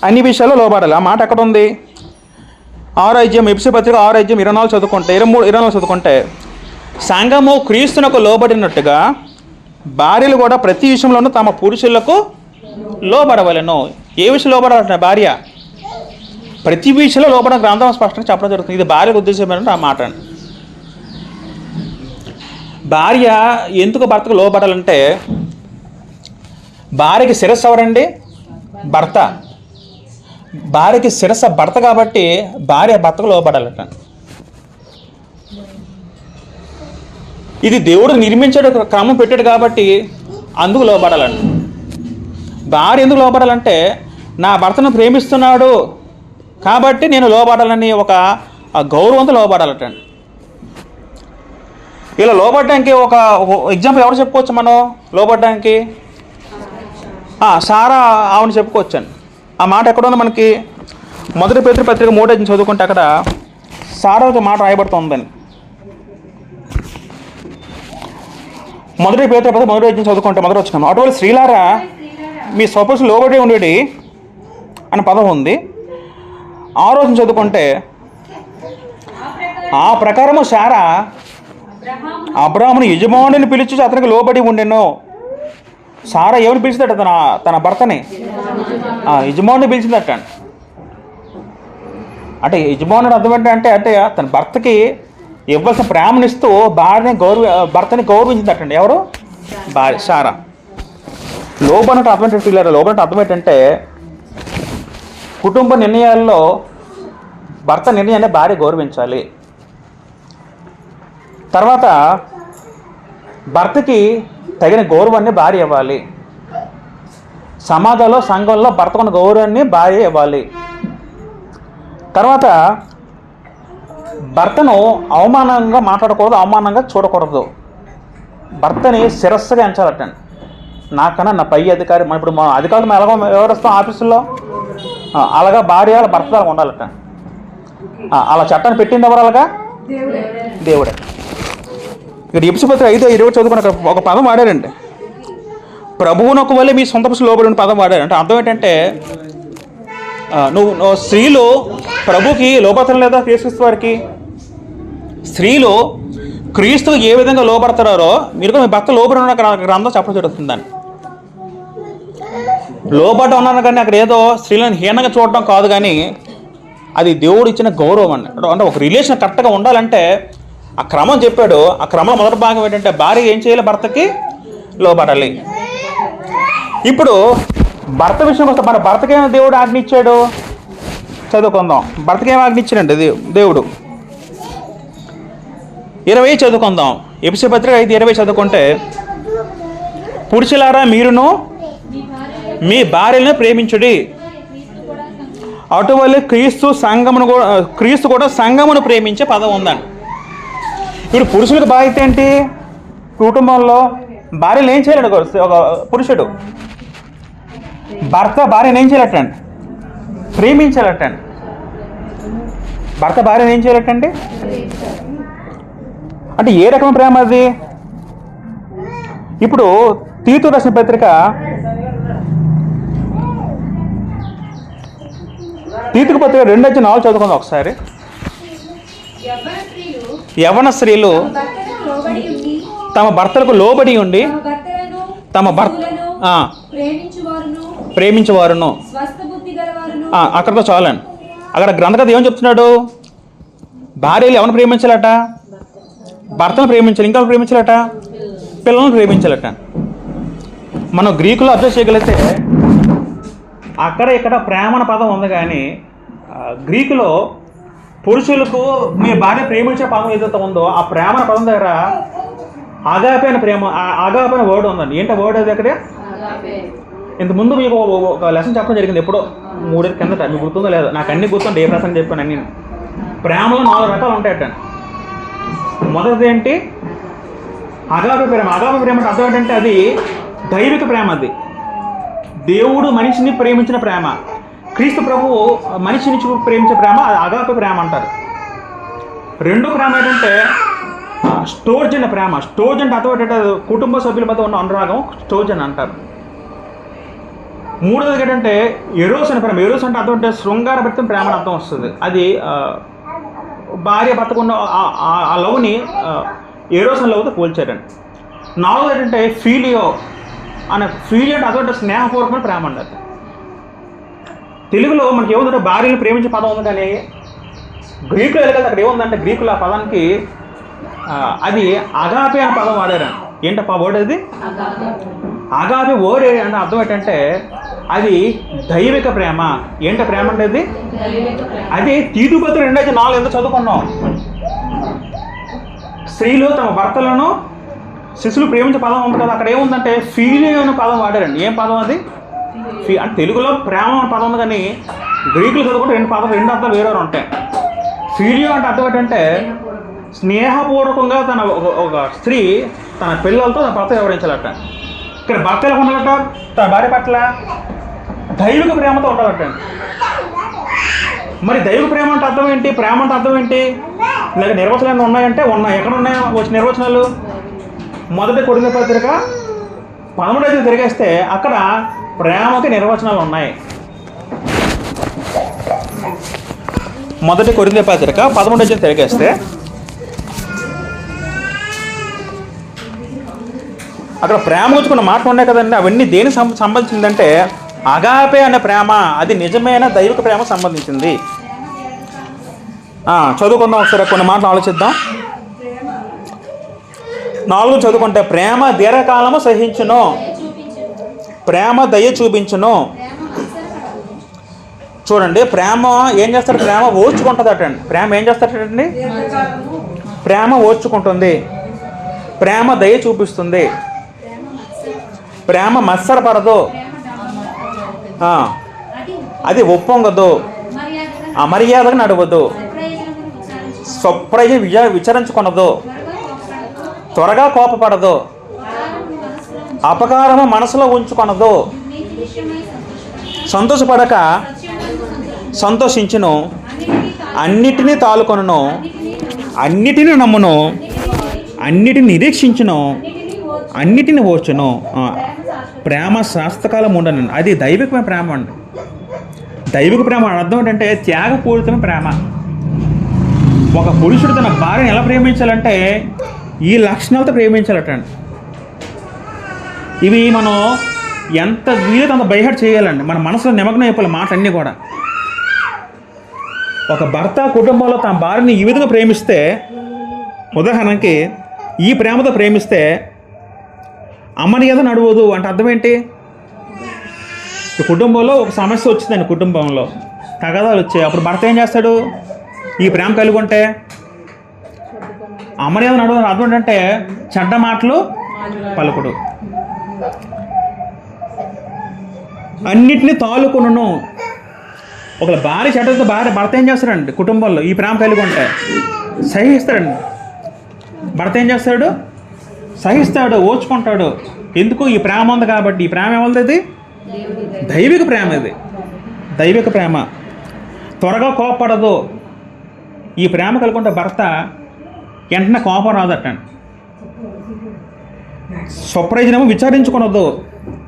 A: అన్ని విషయాల్లో లోబడాలి. ఆ మాట ఎక్కడ ఉంది? 6 అధ్యాయం ఎఫెసీ పత్రిక 6 అధ్యాయం 24 చదువుకుంటే 23-24 చదువుకుంటే సంఘము క్రీస్తునకు లోబడినట్టుగా భార్యలు కూడా ప్రతి విషయంలోనూ తమ పురుషులకు లోబడవలెను. ఏ విషయం లోబడాలంటే భార్య ప్రతి విషయంలో లోబడిన గ్రంథం స్పష్టంగా చెప్పడం జరుగుతుంది. ఇది భార్యకు ఉద్దేశం ఏంటంటే ఆ మాట. భార్య ఎందుకు భర్తకు లోబడాలంటే భార్యకి శిరస్సు ఎవరండి? భర్త. భార్యకి శిరస్సు భర్త కాబట్టి భార్య భర్తకు లోబడాలట. ఇది దేవుడు నిర్మించాడు, క్రమం పెట్టాడు కాబట్టి అందుకు లోబడాలండి. భార్య ఎందుకు లోబడాలంటే నా భర్తను ప్రేమిస్తున్నాడు కాబట్టి నేను లోబడాలని ఒక గౌరవంతో లోబడాలటండి. ఇలా లోబడడానికి ఒక ఎగ్జాంపుల్ ఎవరు చెప్పుకోవచ్చు మనం లోబడడానికి? సారా ఆవుని చెప్పుకోవచ్చండి. ఆ మాట ఎక్కడుందో మనకి 1 పేతురు పత్రిక 3 అధ్యాయం చదువుకుంటే అక్కడ సారా ఒక మాట రాయబడుతుందని. 1 పేతురు పత్రిక 1 అధ్యాయం చదువుకుంటే మొదటి వచ్చినాము, అటువంటి స్త్రీలారా మీ స్వపురుషులు లోబడి ఉండేది అని పదం ఉంది. 6వ వచనం చదువుకుంటే ఆ ప్రకారము సారా అబ్రాహామును యజమానుని పిలిచి అతనికి లోబడి ఉండెను. సారా ఎవరిని పిలిచిందట? తన భర్తని యజమానుని పిలిచిందట. అంటే యజమానుడు అర్థం ఏంటంటే అంటే తన భర్తకి ఇవ్వాల్సిన ప్రేమనిస్తూ భర్తని గౌరవించిందటండి. ఎవరు? భార్య సారా. లోబడినట్టు అర్థం ఏంటంటే లోబడినట్టు అర్థం ఏంటంటే కుటుంబ నిర్ణయాల్లో భర్త నిర్ణయాన్ని భార్య గౌరవించాలి. తర్వాత భర్తకి తగిన గౌరవాన్ని భార్య ఇవ్వాలి. సమాజంలో సంఘంలో భర్తకున్న గౌరవాన్ని భార్య ఇవ్వాలి. తర్వాత భర్తను అవమానంగా మాట్లాడకూడదు, అవమానంగా చూడకూడదు. భర్తని శిరస్సుగా ఎంచాలటండి. నాకన్నా నా పై అధికారి, మనం ఇప్పుడు మా అధికారులు ఎలాగో వ్యవహరిస్తాం ఆఫీసుల్లో, అలాగా భార్య భర్త ఉండాలట. అలా చట్టాన్ని పెట్టింది ఎవరు? అలాగా దేవుడే. ఇక్కడ ఎఫెసీ పత్రిక 5:20 చదువుకున్న ఒక పదం వాడారండి, ప్రభువునకు వల్లే మీ సొంత పురుషులు లోబడి పదం వాడారు. అంటే అర్థం ఏంటంటే నువ్వు స్త్రీలు ప్రభుకి లోబడతారు లేదా? యేసుక్రీస్తు వారికి. స్త్రీలు క్రీస్తుకు ఏ విధంగా లోబడతారో మీరు కూడా మీ భర్త లోబడి ఉన్న గ్రంథం చెప్పడం జరుగుతుందని. లోబడ్డ ఉన్నాను కానీ అక్కడ ఏదో స్త్రీలను హీనంగా చూడటం కాదు, కానీ అది దేవుడు ఇచ్చిన గౌరవం అండి. అంటే ఒక రిలేషన్ కరెక్ట్గా ఉండాలంటే ఆ క్రమం చెప్పాడు. ఆ క్రమం మొదటి భాగం ఏంటంటే భార్య ఏం చేయాలి? భర్తకి లోబడాలి. ఇప్పుడు భర్త విషయం వస్తే మన భర్తకేమో దేవుడు ఆజ్ఞ ఇచ్చాడు, చదువుకుందాం. భర్తకి ఏం ఆజ్ఞ ఇచ్చాడండి దేవుడు? 20 చదువుకుందాం. ఎఫెసీ పత్రిక 5:20 చదువుకుంటే పురుషులారా మీరును మీ భార్యలను ప్రేమించుడి, అటువల్లే క్రీస్తు కూడా సంఘమును ప్రేమించే పదం ఉందండి. ఇప్పుడు పురుషులకు బాధ్యత ఏంటి? కుటుంబంలో భార్యలు ఏం చేయలేడు? ఒక పురుషుడు భర్త భార్యను ఏం చేయలేటండి? ప్రేమించాలటండి. భర్త భార్యను ఏం చేయలేటండి? అంటే ఏ రకమైన ప్రేమ అది? ఇప్పుడు తీతు రాసిన పత్రిక తీతుకు పత్రిక 2:4 చదువుకుందాం ఒకసారి. యవ్వన స్త్రీలు తమ భర్తలకు లోబడి ఉండి తమ ప్రేమించేవారును. అక్కడితో చాలండి. అక్కడ గ్రంథకథ ఏమని చెప్తున్నాడు? భార్యలు ఎవరిని ప్రేమించాలట? భర్తను ప్రేమించాలి. ఇంకా ప్రేమించాలట? పిల్లలను ప్రేమించాలట. మనం గ్రీకులో అబ్జర్వ్ చేయగలిగితే అక్కడ ఇక్కడ ప్రేమ అనే పదం ఉంది, కానీ గ్రీకులో పురుషులకు మీ భార్య ప్రేమించే పదం ఏదైతే ఉందో ఆ ప్రేమ అనే పదం దగ్గర ఆగాపైన ప్రేమ, ఆగాపైన వర్డ్ ఉందండి. ఏంటో వర్డ్ అది అక్కడ? ఇంతకుముందు మీకు ఒక లెసన్ చెప్పడం జరిగింది ఎప్పుడో 3 ఏళ్ళ కిందట. మీకు గుర్తుందో లేదో? నాకు అన్ని గుర్తుండే, ఏ ప్రసంగం చెప్పాను అన్ని. ప్రేమలో 4 రకాలు ఉంటాయట. మొదటిది ఏంటి? అగాపే ప్రేమ. అగాపే ప్రేమ అంటే అర్థం ఏంటంటే అది దైవిక ప్రేమ. అది దేవుడు మనిషిని ప్రేమించిన ప్రేమ. క్రీస్తు ప్రభువు మనిషిని ప్రేమించే ప్రేమ అది అగాపే ప్రేమ అంటారు. రెండో ప్రేమ ఏంటంటే స్టోర్జన్ ప్రేమ. స్టోర్జన్ అర్థం ఏంటంటే కుటుంబ సభ్యుల మధ్య ఉన్న అనురాగం స్టోర్జన్ అంటారు. మూడోది ఏంటంటే ఎరోస్ అనే ప్రేమ. ఎరోస్ అంటే అర్థం అంటే శృంగారభరితం ప్రేమ అని అర్థం వస్తుంది. అది భార్య భర్తకున్న ఆ లవ్ని ఎరోస్ అనే లవ్తో పోల్చారండి. నాలుగోది ఏంటంటే ఫీలియో అనే. ఫీలియో అంటే అదొకటి స్నేహపూర్వకమైన ప్రేమ అంటారు. తెలుగులో మనకి ఏముందంటే భార్యను ప్రేమించే పదం ఉంది, కానీ గ్రీకులో వెళ్ళగలితే అక్కడ ఏముందంటే గ్రీకులో ఆ పదానికి అది అగాపే అనే పదం వాడారు. ఏంటప్ప వర్డ్ అది? అగాపే వర్డ్ అంటే అర్థం ఏంటంటే అది దైవిక ప్రేమ. ఏంట ప్రేమ అంటే అది తీతుపత్రి 2:4 ఎంత చదువుకున్నాం. స్త్రీలు తమ భర్తలను శిశువులు ప్రేమించే పదం ఉంది కదా, అక్కడ ఏముందంటే ఫీలియో అనే పదం వాడారండి. ఏం పదం అది? అంటే తెలుగులో ప్రేమ అనే పదం ఉంది, కానీ గ్రీకులు చదువుకుంటే రెండు అర్థాలు వేరే ఉంటాయి. ఫీలియో అంటే అర్థం ఏంటంటే స్నేహపూర్వకంగా ఒక స్త్రీ తన పిల్లలతో తన భర్త వివరించాలట. ఇక్కడ భర్త ఎలా ఉండాలట? తన భార్య పట్ల దైవిక ప్రేమతో ఉండాలట. మరి దైవిక ప్రేమ అంటే అర్థం ఏంటి? ప్రేమ అంటే అర్థం ఏంటి? లేక నిర్వచనాలు ఉన్నాయంటే ఉన్నాయి. ఎక్కడ ఉన్నాయి వచ్చిన నిర్వచనాలు? మొదటి కొరింథీ పత్రిక 13 తిరిగేస్తే అక్కడ ప్రేమకి నిర్వచనాలు ఉన్నాయి. మొదటి కొరింథీ పత్రిక 13 తిరిగేస్తే అక్కడ ప్రేమ వచ్చుకున్న మాటలు ఉన్నాయి కదండి. అవన్నీ దేనికి సంబంధించిందంటే అగాపే అనే ప్రేమ. అది నిజమైన దైవిక ప్రేమ సంబంధించింది. చదువుకుందాం ఒకసారి, కొన్ని మాటలు ఆలోచిద్దాం. 4 చదువుకుంటే ప్రేమ దీర్ఘకాలము సహించును, ప్రేమ దయ చూపించును. చూడండి, ప్రేమ ఏం చేస్తాడు? ప్రేమ ఓర్చుకుంటుందటండి. ప్రేమ ఏం చేస్తాడటండి? ప్రేమ ఓర్చుకుంటుంది. ప్రేమ దయ చూపిస్తుంది. ప్రేమ మత్సరపడదు, అది ఒప్పొంగదు, అమర్యాదగా నడవదు, స్వప్రయ విచరించుకొనదు, త్వరగా కోపపడదు, అపకారము మనసులో ఉంచుకొనదు, సంతోషపడక సంతోషించును, అన్నిటినీ తాలుకొనును, అన్నిటినీ నమ్మును, అన్నిటిని నిరీక్షించును, అన్నిటిని ఓర్చును. ప్రేమ శాస్త్రకాలం ఉండను. అది దైవికమైన ప్రేమ అండి. దైవిక ప్రేమ అర్థం ఏంటంటే త్యాగపూరితమైన ప్రేమ. ఒక పురుషుడు తన భార్యను ఎలా ప్రేమించాలంటే ఈ లక్షణాలతో ప్రేమించాలటండి. ఇవి మనం ఎంత వీలైతే అంత బైహార్ట్ చేయాలండి. మన మనసులో నిమగ్నం అయిపోవాలి మాట అన్నీ కూడా. ఒక భర్త కుటుంబంలో తన భార్యని ఈ విధంగా ప్రేమిస్తే, ఉదాహరణకి ఈ ప్రేమతో ప్రేమిస్తే అమర్యాద నడవదు అంటే అర్థం ఏంటి? కుటుంబంలో ఒక సమస్య వచ్చిందండి, కుటుంబంలో తగాదాలు వచ్చాయి. అప్పుడు భర్త ఏం చేస్తాడు? ఈ ప్రేమ కలిగి ఉంటే అమర్యాద నడవదు అర్థం ఏంటంటే చెడ్డ మాటలు పలుకుడు, అన్నిటినీ తాలుకొనును. ఒక భార్య చెడ్డతో భర్త ఏం చేస్తాడండి? కుటుంబంలో ఈ ప్రేమ కలిగి ఉంటే సహిస్తాడండి. భర్త ఏం చేస్తాడు? సహిస్తాడు, ఓర్చుకుంటాడు. ఎందుకు? ఈ ప్రేమ ఉంది కాబట్టి. ఈ ప్రేమ ఏమవుతుంది? ఇది దైవిక ప్రేమ. ఇది దైవిక ప్రేమ. త్వరగా కోపపడదు. ఈ ప్రేమ కలుగుంటే భర్త వెంటనే కోపం రాదటండి. స్వప్రయోజనము విచారించుకునొద్దు,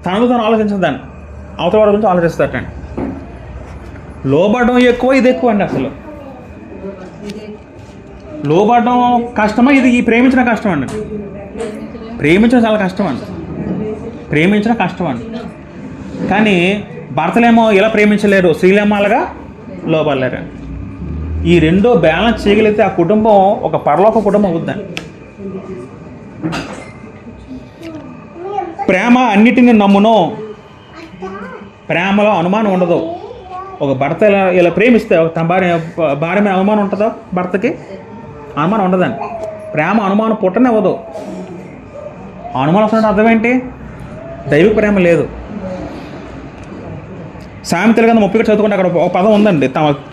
A: తనకు తను ఆలోచించదండి, అవతల వారి గురించి ఆలోచిస్తాటండి. లోబడడం ఎక్కువ, ఇది ఎక్కువ అండి. అసలు లోబడడం కష్టమా? ఇది ఈ ప్రేమించడం కష్టం అండి. ప్రేమించడం చాలా కష్టం అండి. ప్రేమించడం కష్టం అండి. కానీ భర్తలేమో ఇలా ప్రేమించలేరు, స్త్రీలేమో అలాగా లోబడలేరు. ఈ రెండో బ్యాలెన్స్ చేయగలిగితే ఆ కుటుంబం ఒక పరలోక కుటుంబం అవుద్దండి. ప్రేమ అన్నిటిని నమ్మును. ప్రేమలో అనుమానం ఉండదు. ఒక భర్త ఇలా ప్రేమిస్తే తన భార్య మీద అనుమానం ఉంటుందా? భర్తకి అనుమానం ఉండదండి. ప్రేమ అనుమానం పుట్టనివ్వదు. అనుమానం వస్తుంటే అర్థం ఏంటి? దైవిక ప్రేమ లేదు. సామెతలు కింద 30 చదువుకుంటే అక్కడ ఒక పదం ఉందండి.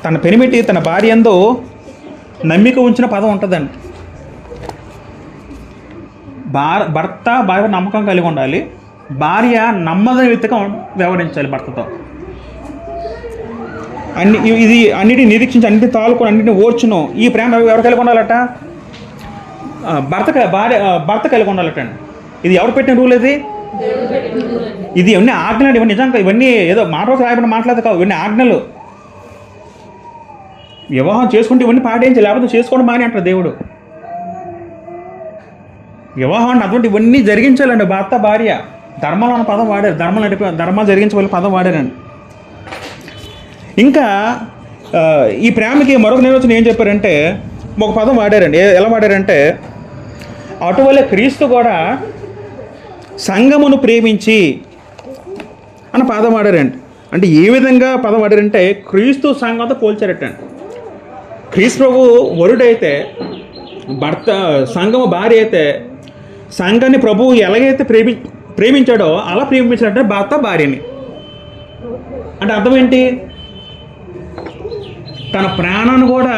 A: తన పెనిమిటి తన భార్య యందు నమ్మిక ఉంచిన పదం ఉంటుందండి. భర్త భార్య నమ్మకం కలిగి ఉండాలి, భార్య నమ్మదగిన వ్యక్తిగా వ్యవహరించాలి భర్తతో. అన్నిటిని నిరీక్షించి అన్నింటిని తాలుకొని అన్నింటిని ఓర్చును. ఈ ప్రేమ ఎవరు కలిగి ఉండాలట? భర్త కలిగి ఉండాలట అండి. ఇది ఎవరు పెట్టిన రూల్? ఇది ఇవన్నీ ఆజ్ఞలు. ఇవన్నీ నిజంగా ఇవన్నీ ఏదో మాట రాయబడిన మాట్లాడదు కావు, ఇవన్నీ ఆజ్ఞలు. వివాహం చేసుకుంటే ఇవన్నీ పాటించాలి, లేకపోతే చేసుకోవడం మాని అంటారు దేవుడు. వివాహం అంటే అటువంటి ఇవన్నీ జరిగించాలండి. భర్త భార్య ధర్మాలు అన్న పదం వాడారు, ధర్మాలు జరిగించే పదం వాడారండి. ఇంకా ఈ ప్రేమకి మరొక నిర్వచనం ఏం చెప్పారంటే, ఒక పదం వాడారండి. ఎలా వాడారంటే, అటువలే క్రీస్తు కూడా సంఘమును ప్రేమించి అన్న పదం వాడారండి. అంటే ఏ విధంగా పదం వాడారంటే, క్రీస్తు సంఘంతో పోల్చారటండి. క్రీస్తు ప్రభు వరుడైతే, భర్త సంఘము భార్య అయితే, సంఘాన్ని ప్రభువు ఎలాగైతే ప్రేమించాడో అలా ప్రేమించాడంటే భర్త భార్యని. అంటే అర్థం ఏంటి? తన ప్రాణాన్ని కూడా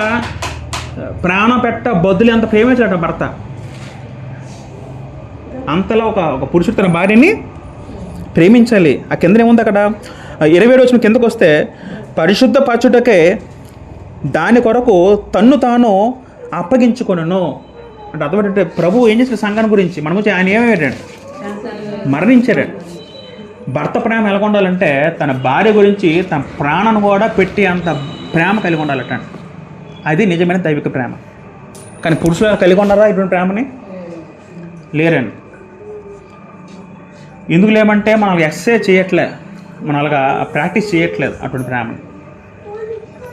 A: ప్రాణం పెట్ట బదులు ఎంత ప్రేమించాడట భర్త. అంతలో ఒక పురుషుడు తన భార్యని ప్రేమించాలి. ఆ కింద ఏముంది అక్కడ 27 వచ్చిన కిందకు వస్తే, పరిశుద్ధ పరచుటకే దాని కొరకు తన్ను తాను అప్పగించుకొనును. అంటే అర్థమంటే ప్రభు ఏం చేసిన సంఘాన్ని గురించి మన గురించి ఆయన ఏమయ్యాడు? మరణించాడు. భర్త ప్రేమ ఎలా ఉండాలంటే, తన భార్య గురించి తన ప్రాణాన్ని కూడా పెట్టి అంత ప్రేమ కలిగి ఉండాలట. అది నిజమైన దైవిక ప్రేమ. కానీ పురుషులు కలిగి ఉన్నారా ఇటువంటి ప్రేమని? లేరండి. ఎందుకు లేమంటే మనం ఎక్సర్సైజ్ చేయట్లే, మనం అలాగా ప్రాక్టీస్ చేయట్లేదు అటువంటి ప్రేమను.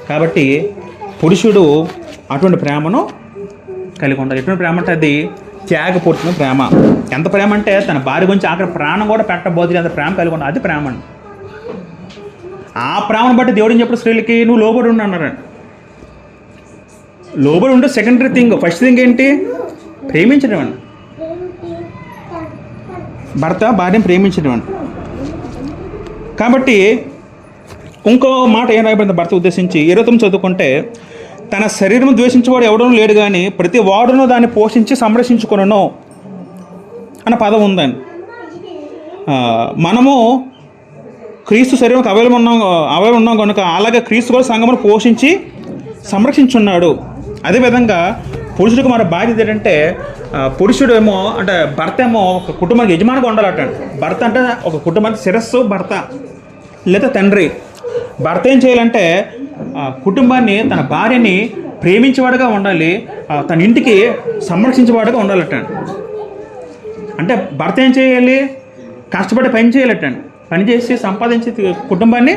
A: కాబట్టి పురుషుడు అటువంటి ప్రేమను కలిగి ఉండాలి. ఎటువంటి ప్రేమ అంటే అది త్యాగపూర్తిన ప్రేమ. ఎంత ప్రేమ అంటే తన భార్య గురించి అక్కడ ప్రాణం కూడా పెట్టబోతుంది, అంత ప్రేమ కలిగి ఉండాలి. అది ప్రేమ అండి. ఆ ప్రేమను బట్టి దేవుడిని చెప్పిన స్త్రీలకి నువ్వు లోబడి ఉండి అన్నారండి. లోబడి ఉంటే సెకండరీ థింగ్. ఫస్ట్ థింగ్ ఏంటి? ప్రేమించడం అండి. భర్త భార్యను ప్రేమించడం అండి. కాబట్టి ఇంకో మాట ఏం రాయబడింది భర్త ఉద్దేశించి? 29 చదువుకుంటే, తన శరీరం ద్వేషించేవాడు ఎవడనూ లేడు కానీ ప్రతి వాడును దాన్ని పోషించి సంరక్షించుకొనును అన్న పదం ఉందండి. మనము క్రీస్తు శరీరంకి అవయవం ఉన్నాం కనుక అలాగే క్రీస్తు కూడా సంఘమును పోషించి సంరక్షించున్నాడు. అదేవిధంగా పురుషుడికి మన బాధ్యత ఏంటంటే, పురుషుడు ఏమో అంటే భర్త ఏమో ఒక కుటుంబానికి యజమానిగా ఉండాలట. భర్త అంటే ఒక కుటుంబానికి శిరస్సు భర్త లేదా తండ్రి. భర్త ఏం చేయాలంటే కుటుంబాన్ని, తన భార్యని ప్రేమించేవాడుగా ఉండాలి, తన ఇంటికి సంరక్షించేవాడుగా ఉండాలట. అంటే భర్త ఏం చేయాలి? కష్టపడి పని చేయాలటండి. పని చేసి సంపాదించి కుటుంబాన్ని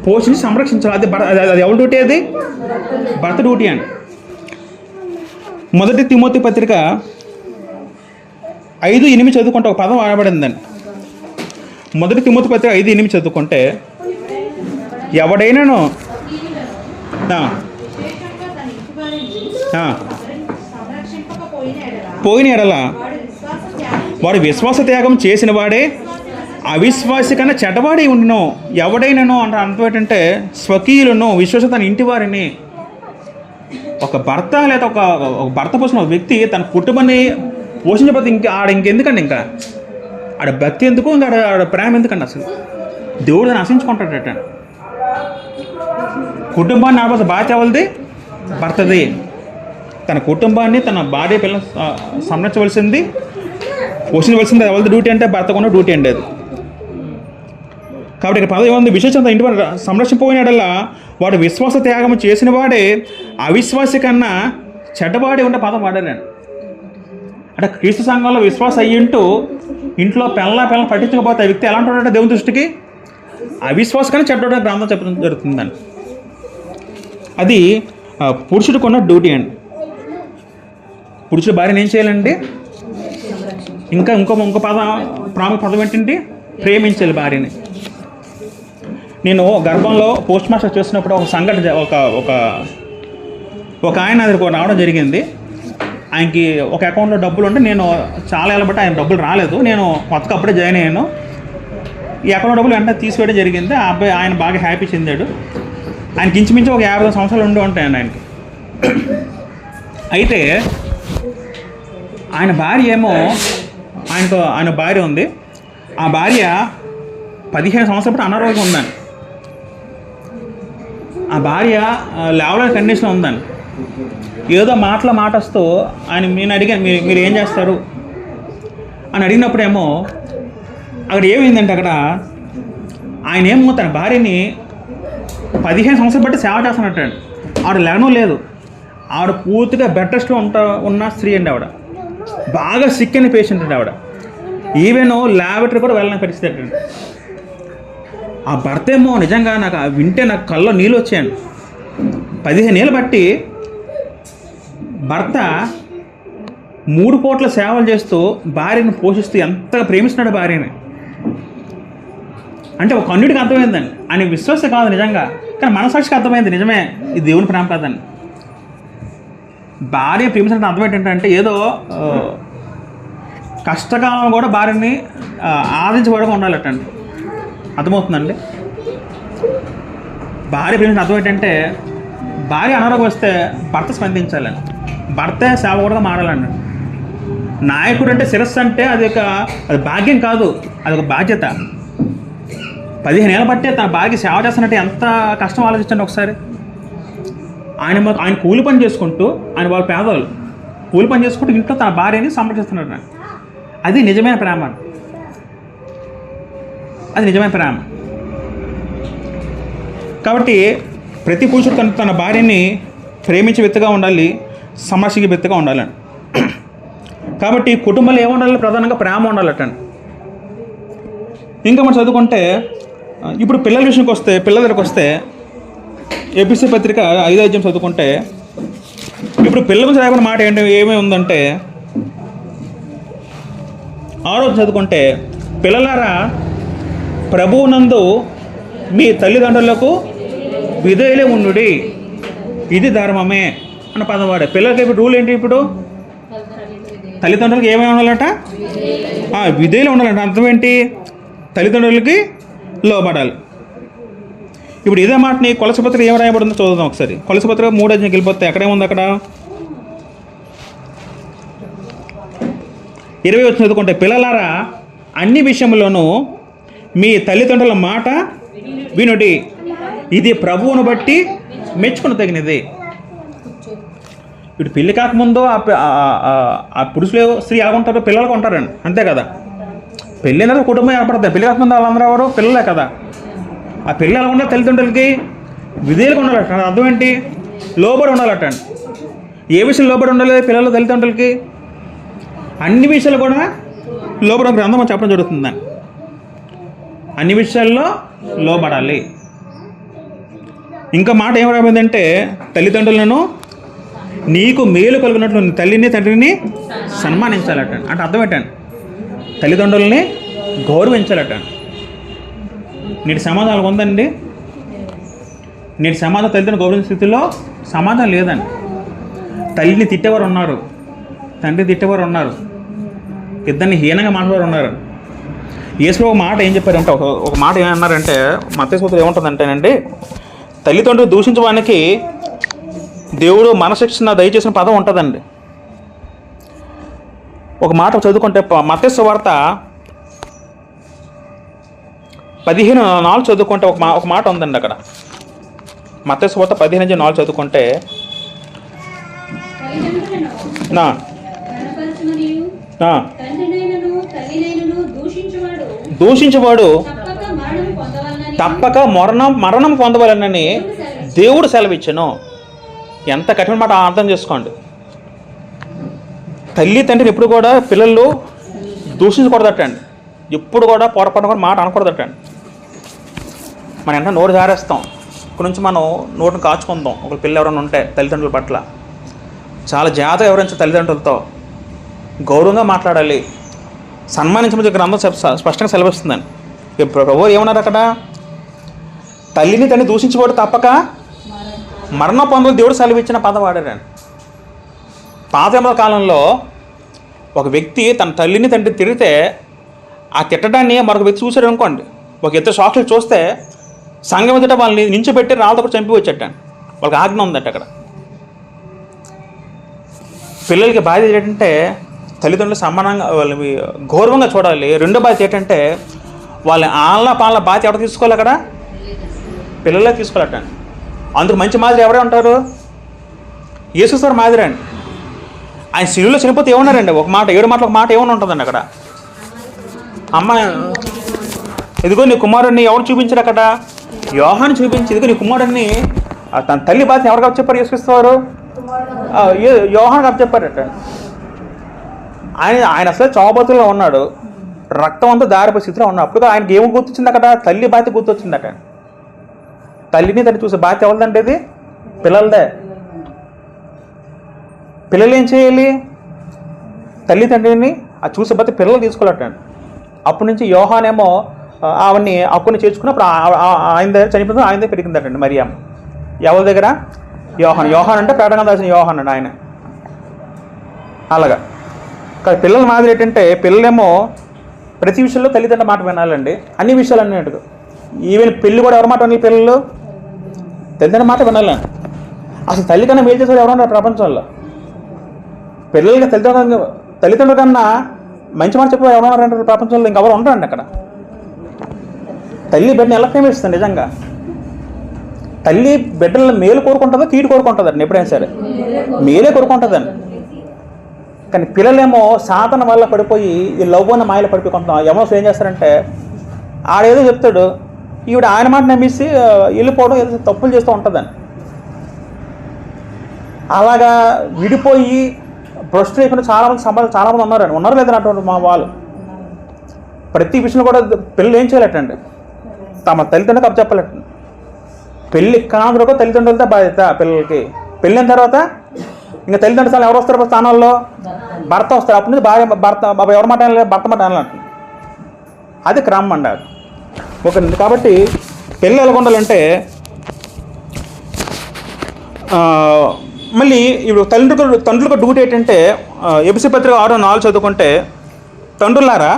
A: పోషించి సంరక్షించాలి. అది ఎవరి డ్యూటీ? అది భర్త డ్యూటీ అండి. 1 తిమోతి పత్రిక 5:8 చదువుకుంటే ఒక పదం వాడబడిందండి. 1 తిమోతి పత్రిక 5:8 చదువుకుంటే, ఎవడైనాను పోయిన ఎడల వాడు విశ్వాస త్యాగం చేసిన వాడే అవిశ్వాసి కన్నా చెడ్డవాడే ఉండినో. ఎవడైనాను అంటే అర్థం ఏంటంటే, స్వకీయులను విశ్వాస తన ఇంటి వారిని. ఒక భర్త లేదా ఒక భర్త పోసిన ఒక వ్యక్తి తన కుటుంబాన్ని పోషించబోతే ఇంకెందుకండి? ఇంకా ఆడ భక్తి ఎందుకు? ఇంకా ఆడ ప్రేమ ఎందుకండి? అసలు దేవుడు దాన్ని ఆశించుకుంటాడట. కుటుంబాన్ని ఆడపోతే బాధ్యత ఎవరిది? భర్తది. తన కుటుంబాన్ని, తన భార్య పిల్లలు సంరక్షించవలసింది, పోషించవలసింది ఎవరిది డ్యూటీ అంటే భర్తకున్న డ్యూటీ అండి అది. కాబట్టి ఇక్కడ పదం ఏముంది? విశ్వాసంతో ఇంటి వాడు సంరక్షింపబోయినాడల్లా వాడు విశ్వాస త్యాగం చేసిన వాడే అవిశ్వాసి కన్నా చెడ్డవాడే ఉండే పదం వాడారండి. అంటే క్రీస్తు సంఘంలో విశ్వాసం అయ్యింటూ ఇంట్లో పిల్లలు పట్టించకపోతే ఆ వ్యక్తి ఎలా ఉంటాడంటే దేవుని దృష్టికి అవిశ్వాస కన్నా చెడ్డవాడు గ్రంథం చెప్పడం జరుగుతుందండి. అది పురుషుడికి ఉన్న డ్యూటీ అండి. పురుషుడు భార్యను ఏం చేయాలండి? ఇంకో ప్రాముఖ్య పదం ఏంటంటే ప్రేమించాలి భార్యని. నేను గర్భంలో పోస్ట్ మాస్టర్ చేసినప్పుడు ఒక సంఘటన ఒక ఆయన దగ్గరికి రావడం జరిగింది. ఆయనకి ఒక అకౌంట్లో డబ్బులు ఉంటే నేను చాలా ఏళ్ళ బట్టి ఆయన డబ్బులు రాలేదు. నేను కొత్తగా అప్పుడే జాయిన్ అయ్యాను. ఈ అకౌంట్లో డబ్బులు వెంటనే తీసివేయడం జరిగింది. ఆ అబ్బాయి ఆయన బాగా హ్యాపీ చెందాడు. ఆయనకి ఇంచుమించు ఒక 50 సంవత్సరాలు ఉండి ఉంటాయండి ఆయనకి. అయితే ఆయన భార్య ఏమో ఆయన భార్య ఉంది. ఆ భార్య 15 సంవత్సరాల పాటు అనారోగ్యం ఉందని, ఆ భార్య లేవలేని కండిషన్లో ఉందని, ఏదో మాటస్తూ ఆయన నేను అడిగాను, మీరు ఏం చేస్తారు అని అడిగినప్పుడేమో అక్కడ ఏమైందంటే అక్కడ ఆయన ఏమో తన భార్యని 15 సంవత్సరాలు బట్టి సేవ చేస్తున్నట్టండి. ఆవిడ లేనూ లేదు, ఆవిడ పూర్తిగా బెడ్ రెస్ట్లో ఉన్న స్త్రీ అండి. ఆవిడ బాగా సిక్ అయిన పేషెంట్ అండి. ఆవిడ ఈవెన్ ల్యాబరేటరీ కూడా వెళ్ళని పరిస్థితి అండి. ఆ భర్త ఏమో నిజంగా నాకు వింటే నాకు కళ్ళలో నీళ్ళు వచ్చాయండి. 15 ఏళ్ళు బట్టి భర్త 3 పూట్ల సేవలు చేస్తూ భార్యను పోషిస్తూ ఎంతగా ప్రేమిస్తున్నాడు భార్యని. అంటే ఒక కన్నుడికి అర్థమైందండి, ఆయన విశ్వాస కాదు నిజంగా, కానీ మనసాక్షికి అర్థమైంది నిజమే ఇది దేవుని ప్రేమ కాదని. భార్య ప్రేమించడం అర్థం ఏంటంటే ఏదో కష్టకాలం కూడా భార్యని ఆదించబడగా ఉండాలటండి. అర్థమవుతుందండి. భార్య ప్రేమించడం అర్థం ఏంటంటే భార్య అనారోగ్యం వస్తే భర్త స్పందించాలని, భర్తే సేవకుడుగా మారాలండి. నాయకుడు అంటే శిరస్సు అంటే అది భాగ్యం కాదు, అది ఒక బాధ్యత. 15 ఏళ్ళ బట్టే తన భార్య సేవ చేస్తున్నట్టు ఎంత కష్టం ఆలోచించండి ఒకసారి. ఆయన కూలి పని చేసుకుంటూ, ఆయన వాళ్ళ పేదవాళ్ళు కూలి పని చేసుకుంటూ ఇంట్లో తన భార్యని సంరక్షిస్తున్నాడు. అది నిజమైన ప్రేమ, అది నిజమైన ప్రేమ. కాబట్టి ప్రతి పురుషుడు తన భార్యని ప్రేమించే వ్యక్తిగా ఉండాలి, సంరక్షించే వ్యక్తిగా ఉండాలండి. కాబట్టి కుటుంబంలో ఏముండాలి? ప్రధానంగా ప్రేమ ఉండాలటండి. ఇంకా మనం చదువుకుంటే ఇప్పుడు పిల్లల విషయంకి వస్తే, పిల్లల దగ్గరికి వస్తే ఎపిసి పత్రిక 5వ అధ్యాయం చదువుకుంటే ఇప్పుడు పిల్లల గురించి రాయబడిన మాట ఏమేమి ఉందంటే 6వ చదువుకుంటే పిల్లలారా ప్రభువునందు మీ తల్లిదండ్రులకు విధేయులే ఉండుడి, ఇది ధర్మమే అన్న పదం వాడే. పిల్లలకి ఇప్పుడు రూల్ ఏంటి? ఇప్పుడు తల్లిదండ్రులకి ఏమేమి ఉండాలట? విధేయులు ఉండాలంట. అర్థం ఏంటి? తల్లిదండ్రులకి లోబడాలి. ఇప్పుడు ఇదే మాటని కొలస పత్రిక ఏం రాయబడిందో చూద్దాం ఒకసారి. కొలస పత్రిక 3వ అధ్యాయంకి వెళ్ళిపోతే ఎక్కడేముంది? అక్కడ 20 వచ్చి చదువుకుంటే పిల్లలారా అన్ని విషయంలోనూ మీ తల్లిదండ్రుల మాట వినుడి, ఇది ప్రభువును బట్టి మెచ్చుకుని తగినది. ఇప్పుడు పెళ్లి కాకముందు ఆ పురుషులు స్త్రీ ఆగుంటారు, పిల్లలకు ఉంటారండి, అంతే కదా. పెళ్ళి అనేది కుటుంబం ఏర్పడుతుంది. పెళ్లి కాకముందు వాళ్ళందరూ ఎవరు? పిల్లలే కదా. ఆ పిల్లలు ఎలా ఉండాలి? తల్లిదండ్రులకి విధేయులుగా ఉండాలట. అర్థం ఏంటి? లోబడి ఉండాలట. ఏ విషయం లోబడి ఉండాలి పిల్లలు తల్లిదండ్రులకి? అన్ని విషయాలు కూడా లోబడి గ్రంథం చెప్పడం జరుగుతుందని. అన్ని విషయాల్లో లోబడాలి. ఇంకా మాట ఏం రాబోయిందంటే తల్లిదండ్రులను నీకు మేలు కలిగినట్లు తల్లిని తండ్రిని సన్మానించాలట. అంటే అర్థం ఏంటండి? తల్లిదండ్రులని గౌరవించాలట. నేటి సమాధానం ఉందండి. నేటి సమాధానం తల్లిదండ్రులు గౌరవించే స్థితిలో సమాధానం లేదండి. తల్లిని తిట్టేవారు ఉన్నారు, తండ్రి తిట్టేవారు ఉన్నారు, ఇద్దరిని హీనంగా మాట్లాడేవారు ఉన్నారు. యేసు ఒక మాట ఏం చెప్పారంటే, ఒక మాట ఏమన్నారంటే మత్తయి సువార్తలో ఏముంటుందంటేనండి, తల్లిదండ్రులు దూషించడానికి దేవుడు మనశిక్షణ దయచేసిన పదం ఉంటుందండి. ఒక మాట చదువుకుంటే మత్తయి సువార్త 15:4 చదువుకుంటే ఒక మాట ఉందండి అక్కడ. మత్తయి సువార్త 15:4 చదువుకుంటే దూషించేవాడు తప్పక మరణం పొందవాలనని దేవుడు సెలవిచ్చెను. ఎంత కఠిన మాట అర్థం చేసుకోండి. తల్లి తండ్రిని ఎప్పుడు కూడా పిల్లలు దూషించకూడదటండి. ఎప్పుడు కూడా పొరపాటు కూడా మాట అనకూడదటండి. మనం ఎంత నోరు జారేస్తాం. ఇక్కడ నుంచి మనం నోటిని కాచుకుందాం. ఒక పిల్లలు ఎవరైనా ఉంటే తల్లిదండ్రుల పట్ల చాలా జాగ్రత్తగా వివరించాలి. తల్లిదండ్రులతో గౌరవంగా మాట్లాడాలి, సన్మానించమని గ్రంథం స్పష్టంగా సెలవిస్తుందండి. ప్రభు ఏమన్నారు అక్కడ? తల్లిని తండ్రి దూషించబడి తప్పక మరణం పొందాలి దేవుడు సెలవిచ్చిన పదం వాడారండి. పాత కాలంలో ఒక వ్యక్తి తన తల్లిని తండ్రి తిరిగితే ఆ తిట్టడాన్ని మరొక వ్యక్తి చూశాడు అనుకోండి, ఒక ఇద్దరు సాక్షులు చూస్తే సంఘం ఎదుట వాళ్ళని నించోబెట్టి రాళ్ళతో కూడా చంపి వచ్చేటండి. వాళ్ళకి ఆజ్ఞ ఉందట అక్కడ. పిల్లలకి బాధ్యత ఏంటంటే తల్లిదండ్రులు సమానంగా వాళ్ళని గౌరవంగా చూడాలి. రెండో బాధ్యత ఏంటంటే వాళ్ళ ఆళ్ళ పాలన బాధ్యత ఎవరు తీసుకోవాలి, అక్కడ పిల్లలే తీసుకోవాలట. అందుకు మంచి మాదిరి ఎవరే ఉంటారు? యేసుసార్ మాదిరి అండి. ఆయన శిలువలో చనిపోతే ఏమన్నారండి? ఒక మాట, 7 మాటలు ఒక మాట ఏమన్నా ఉంటుందండి అక్కడ. అమ్మ ఇదిగో నీ కుమారుడిని ఎవరు చూపించారు అక్కడ? యోహాను చూపించి, ఇదిగో నీ కుమారుడిని. తన తల్లి బాధ్యత ఎవరికి అప్పచెప్పారు? యేసుక్రీస్తువారు యోహానుకి అప్పచెప్పారట. ఆయన అసలు చావబతుల్లో ఉన్నాడు, రక్తం అంతా దారిపోయే స్థితిలో ఉన్నాడు. అప్పుడు ఆయనకి ఏమి గుర్తొచ్చింది అక్కడ? తల్లి బాధ్యత గుర్తొచ్చిందట. తల్లిని తల్లి చూసే బాధ్యత ఎవరిదంటే ఇది? పిల్లలదే. పిల్లలు ఏం చేయాలి? తల్లిదండ్రిని అది చూసే బాధ్యత పిల్లలు తీసుకోవాలటండి. అప్పటి నుంచి యోహానేమో అవన్నీ అక్కుని చేర్చుకున్నప్పుడు ఆయన దగ్గర చనిపోయింది, ఆయన దగ్గర పెరిగిందటండి మరియమ్మ. ఎవరి దగ్గర? యోహాన్ అంటే ప్రకటన రాసిన యోహాన్ అండి ఆయన. అలాగా కానీ పిల్లల మాదిరి ఏంటంటే పిల్లలేమో ప్రతి విషయంలో తల్లిదండ్రుల మాట వినాలండి. అన్ని విషయాలు అన్నట్టుగా. ఈవెన్ పెళ్ళి కూడా ఎవరి మాట వినాలి? పిల్లలు తల్లిదండ్రుల మాట వినాలండి. అసలు తల్లి కన్నా మేలు చేసేవారు ఎవరున్నారు ప్రపంచంలో? పిల్లలకి తల్లిదండ్రుల కన్నా మంచి మాట చెప్పే ఎవరున్నారంటారు ప్రపంచంలో? ఇంకెవరు ఉంటారండి అక్కడ. తల్లి బిడ్డని ఎలా ప్రేమిస్తుంది నిజంగా? తల్లి బిడ్డల మేలు కోరుకుంటుందో కీడు కోరుకుంటుందండి? ఎప్పుడైనా సరే మేలే కోరుకుంటుందండి. కానీ పిల్లలేమో సాధన వల్ల పడిపోయి ఈ లవ్ అన్న మాయలో పడిపోయి కొంత ఎమోషన్ ఏం చేస్తారంటే ఆడేదో చెప్తాడు, ఈవిడ ఆయన మాట నమ్మేసి వెళ్ళిపోవడం, ఏదో తప్పులు చేస్తూ ఉంటుందని. అలాగా విడిపోయి భ్రష్టు లేకుండా చాలామంది ఉన్నారు లేదని అటువంటి మా వాళ్ళు. ప్రతి విషయంలో కూడా పిల్లలు ఏం చేయాలటండి? తమ తల్లిదండ్రులకు అప్పచెప్పాలటండి. పెళ్ళి కానుక తల్లిదండ్రులతో బాధ్యత పిల్లలకి. పెళ్ళిన తర్వాత ఇంకా తల్లిదండ్రులు ఎవరు వస్తారు స్థానాల్లో? భర్త వస్తారు. అప్పటి నుంచి భర్త ఎవరి మాట అనలేదు, భర్త మాట అనాలంట. అది క్రమం అండి. అది ఒక కాబట్టి పెళ్ళి ఎలా ఉండాలంటే మళ్ళీ ఇప్పుడు తండ్రులకు డ్యూటీ ఏంటంటే ఎఫెసీ పత్రిక 6:4 చదువుకుంటే, తండ్రులారా